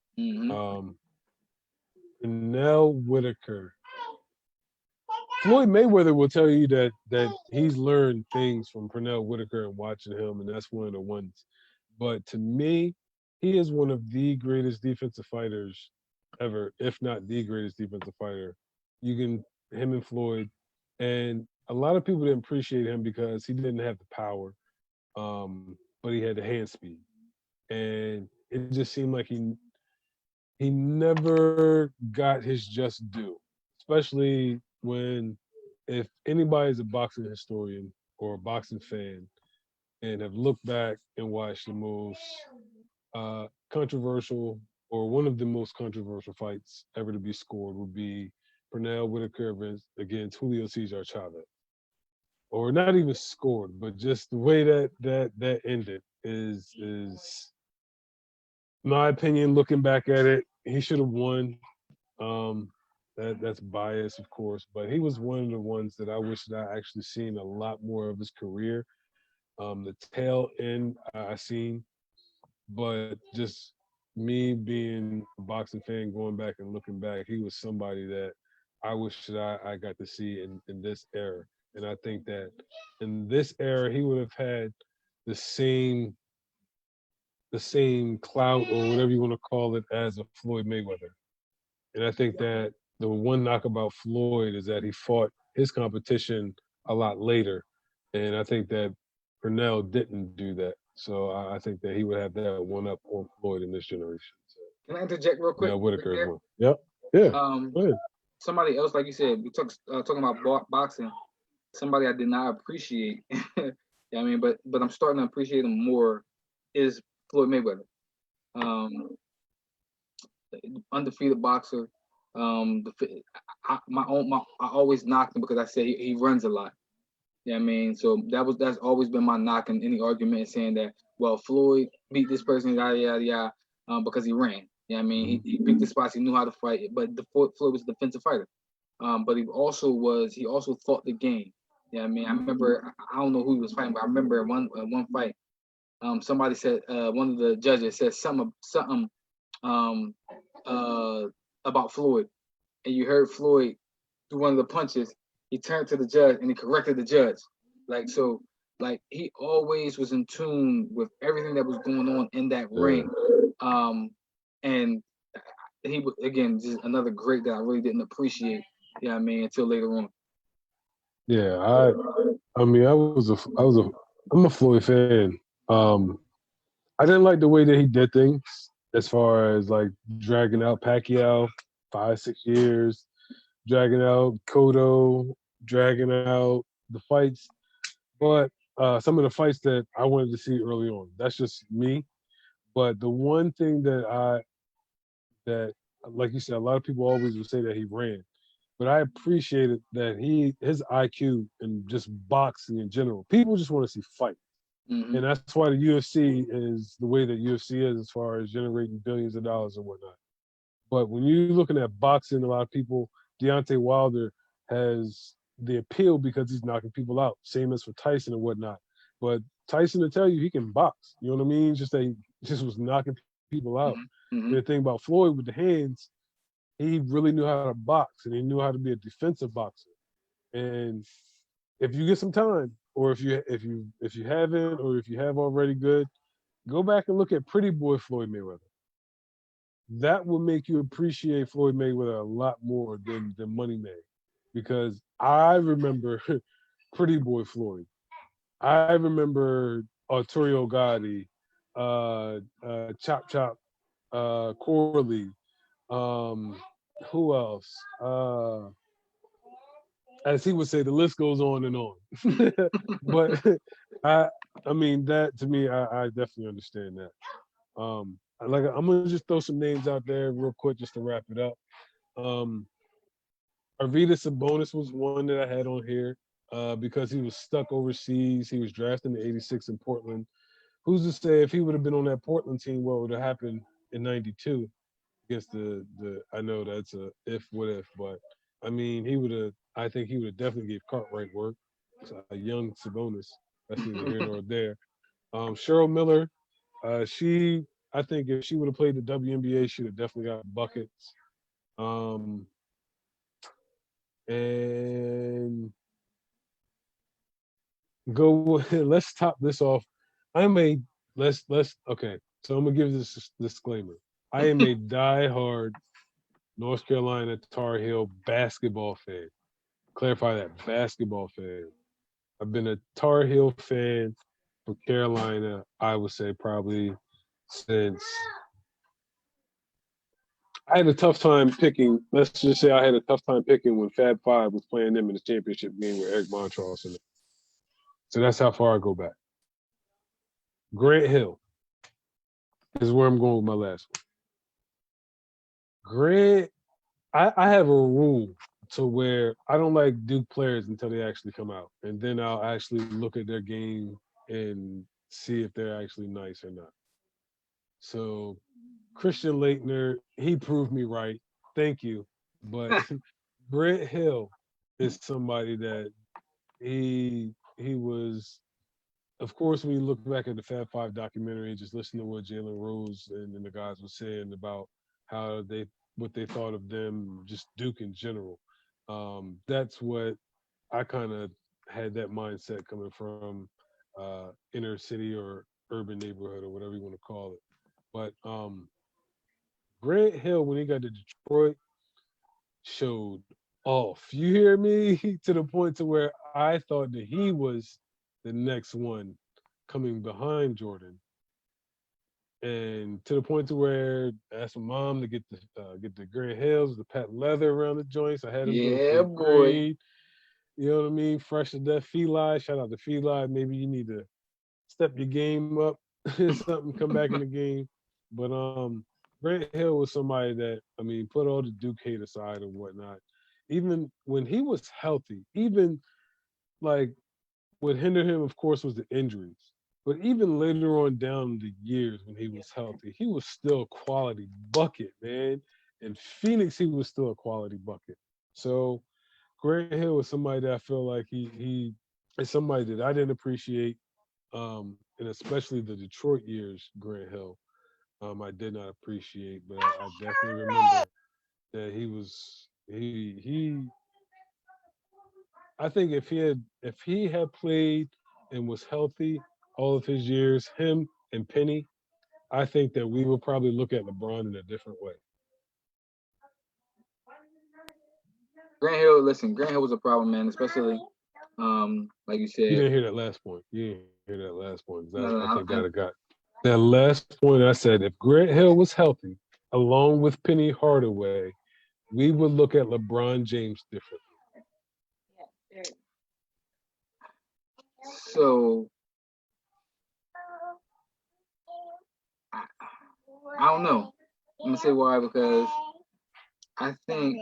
Pernell Whitaker. Floyd Mayweather will tell you that he's learned things from Pernell Whitaker and watching him, and that's one of the ones. But to me, he is one of the greatest defensive fighters ever, if not the greatest defensive fighter. Him and Floyd, and a lot of people didn't appreciate him because he didn't have the power, but he had the hand speed, and it just seemed like he never got his just due, especially if anybody's a boxing historian or a boxing fan and have looked back and watched the most controversial or one of the most controversial fights ever to be scored would be Pernell Whitaker against Julio Cesar Chavez. Or not even scored, but just the way that ended is my opinion. Looking back at it, he should have won. That's bias, of course, but he was one of the ones that I wish that I actually seen a lot more of his career The tail end I seen, but just me being a boxing fan, going back and looking back, he was somebody that I wish that I got to see in this era. And I think that in this era, he would have had the same the same clout or whatever you want to call it as a Floyd Mayweather. And I think that the one knock about Floyd is that he fought his competition a lot later. And I think that Purnell didn't do that. So I think that he would have that one up on Floyd in this generation. So Can I interject real quick? now Whitaker is There? one. Yep. Yeah. Um, Go ahead. somebody else, like you said, we talking about boxing. Somebody I did not appreciate. Yeah, I mean, but I'm starting to appreciate him more. Is Floyd Mayweather, um, undefeated boxer. I always knocked him because I said he runs a lot. Yeah, I mean, so that's always been my knock in any argument saying that, well, Floyd beat this person, yada yada yada, because he ran. Yeah, I mean, he picked the spots, he knew how to fight, but Floyd was a defensive fighter. But he also thought the game. Yeah, I mean, I remember I don't know who he was fighting, but I remember one fight. Somebody said one of the judges said something um uh about Floyd, and you heard Floyd do one of the punches. He turned to the judge and he corrected the judge. Like so, like he always was in tune with everything that was going on in that ring. And he was again just another great that I really didn't appreciate. Yeah, I mean, until later on. Yeah. I mean, I'm a Floyd fan. Um, I didn't like the way that he did things as far as like dragging out Pacquiao 5, 6 years, dragging out Cotto, dragging out the fights. But some of the fights that I wanted to see early on. That's just me. But the one thing that like you said, a lot of people always would say that he ran. But I appreciated that his IQ and just boxing in general. People just want to see fight. Mm-hmm. And that's why the UFC is the way that UFC is as far as generating billions of dollars and whatnot. But when you're looking at boxing, a lot of people, Deontay Wilder has the appeal because he's knocking people out. Same as for Tyson and whatnot. But Tyson will tell you he can box. You know what I mean? Just that he just was knocking people out. Mm-hmm. Mm-hmm. And the thing about Floyd with the hands, he really knew how to box and he knew how to be a defensive boxer. And if you get some time, or if you haven't, or if you have already good, go back and look at Pretty Boy Floyd Mayweather. That will make you appreciate Floyd Mayweather a lot more than Money May, because I remember Pretty Boy Floyd. I remember Arturo Gotti, Chop Chop, Corley. Um, who else? As he would say, the list goes on and on. But I, I mean, that to me, I definitely understand that. Like I'm gonna just throw some names out there real quick just to wrap it up. Um, Arvidas Sabonis was one that I had on here because he was stuck overseas. He was drafted in '86 in Portland. Who's to say if he would have been on that Portland team, what would have happened in '92 against the? I know that's a what if, but I mean he would have. I think he would have definitely gave Cartwright work. It's a young Sabonis. That's neither here nor there. Cheryl Miller, I think if she would have played the WNBA, she'd have definitely got buckets. Um, and go. Let's top this off. I'm a let's okay. So I'm gonna give this disclaimer. I am a diehard North Carolina Tar Heel basketball fan. Clarify that, basketball fan. I've been a Tar Heel fan for Carolina, I would say probably since I had a tough time picking. Let's just say I had a tough time picking when Fab Five was playing them in the championship game with Eric Montross in it. So that's how far I go back. Grant Hill is where I'm going with my last one. Grant, I have a rule to where I don't like Duke players until they actually come out, and then I'll actually look at their game and see if they're actually nice or not. So Christian Leitner, he proved me right. Thank you. But Grant Hill is somebody that he was of course, when you look back at the Fab Five documentary, just listen to what Jalen Rose and the guys were saying about how what they thought of them, just Duke in general. That's what I kind of had that mindset coming from inner city or urban neighborhood or whatever you want to call it. But Grant Hill, when he got to Detroit, showed off. You hear me? To the point to where I thought that he was the next one coming behind Jordan, and to the point to where I asked my mom to get the Grant Hills, the patent leather around the joints. I had him go to Yeah, fifth boy. grade. You know what I mean? Fresh to death, Feli. Shout out to Feli. Maybe you need to step your game up or something, come back in the game. But Grant Hill was somebody that, I mean, put all the Duke hate aside and whatnot. Even when he was healthy, even like what hindered him, of course, was the injuries. But even later on down the years when he was healthy, he was still a quality bucket, man. In Phoenix, he was still a quality bucket. So Grant Hill was somebody that I feel like he is somebody that I didn't appreciate, and especially the Detroit years, Grant Hill. I did not appreciate, but I definitely remember that he. I think if he had played and was healthy all of his years, him and Penny, I think that we would probably look at LeBron in a different way. Grant Hill, listen, Grant Hill was a problem, man, especially like you You said. didn't hear that last point. You didn't hear that last point. 'Cause No, I think I, that got that last point. I said if Grant Hill was healthy, along with Penny Hardaway, we would look at LeBron James differently. so I, I don't know. I'm gonna say why because I think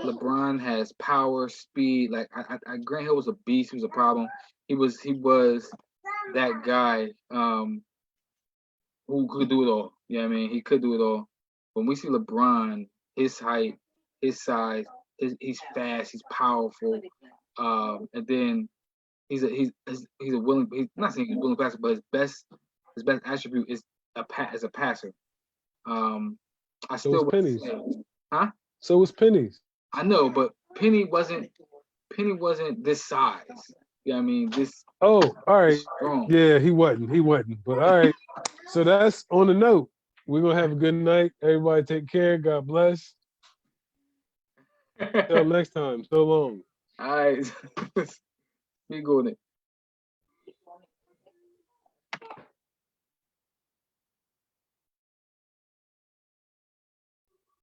LeBron has power, speed. Like Grant Hill was a beast. He was a problem. He was that guy who could do it all. You know what I mean? He could do it all. When we see LeBron, his height, his size, he's fast, he's powerful, and then he's a willing. He's not saying he's a willing passer, but his best attribute is as a passer. I So was still would Penny's. say, huh? So was Penny's. I know, but Penny wasn't this size. You know what I mean? This Oh, all right. strong. Yeah, he wasn't. He wasn't. But all right. So that's on the note. We're gonna have a good night. Everybody take care. God bless. Till next time. So long. All right. Be good.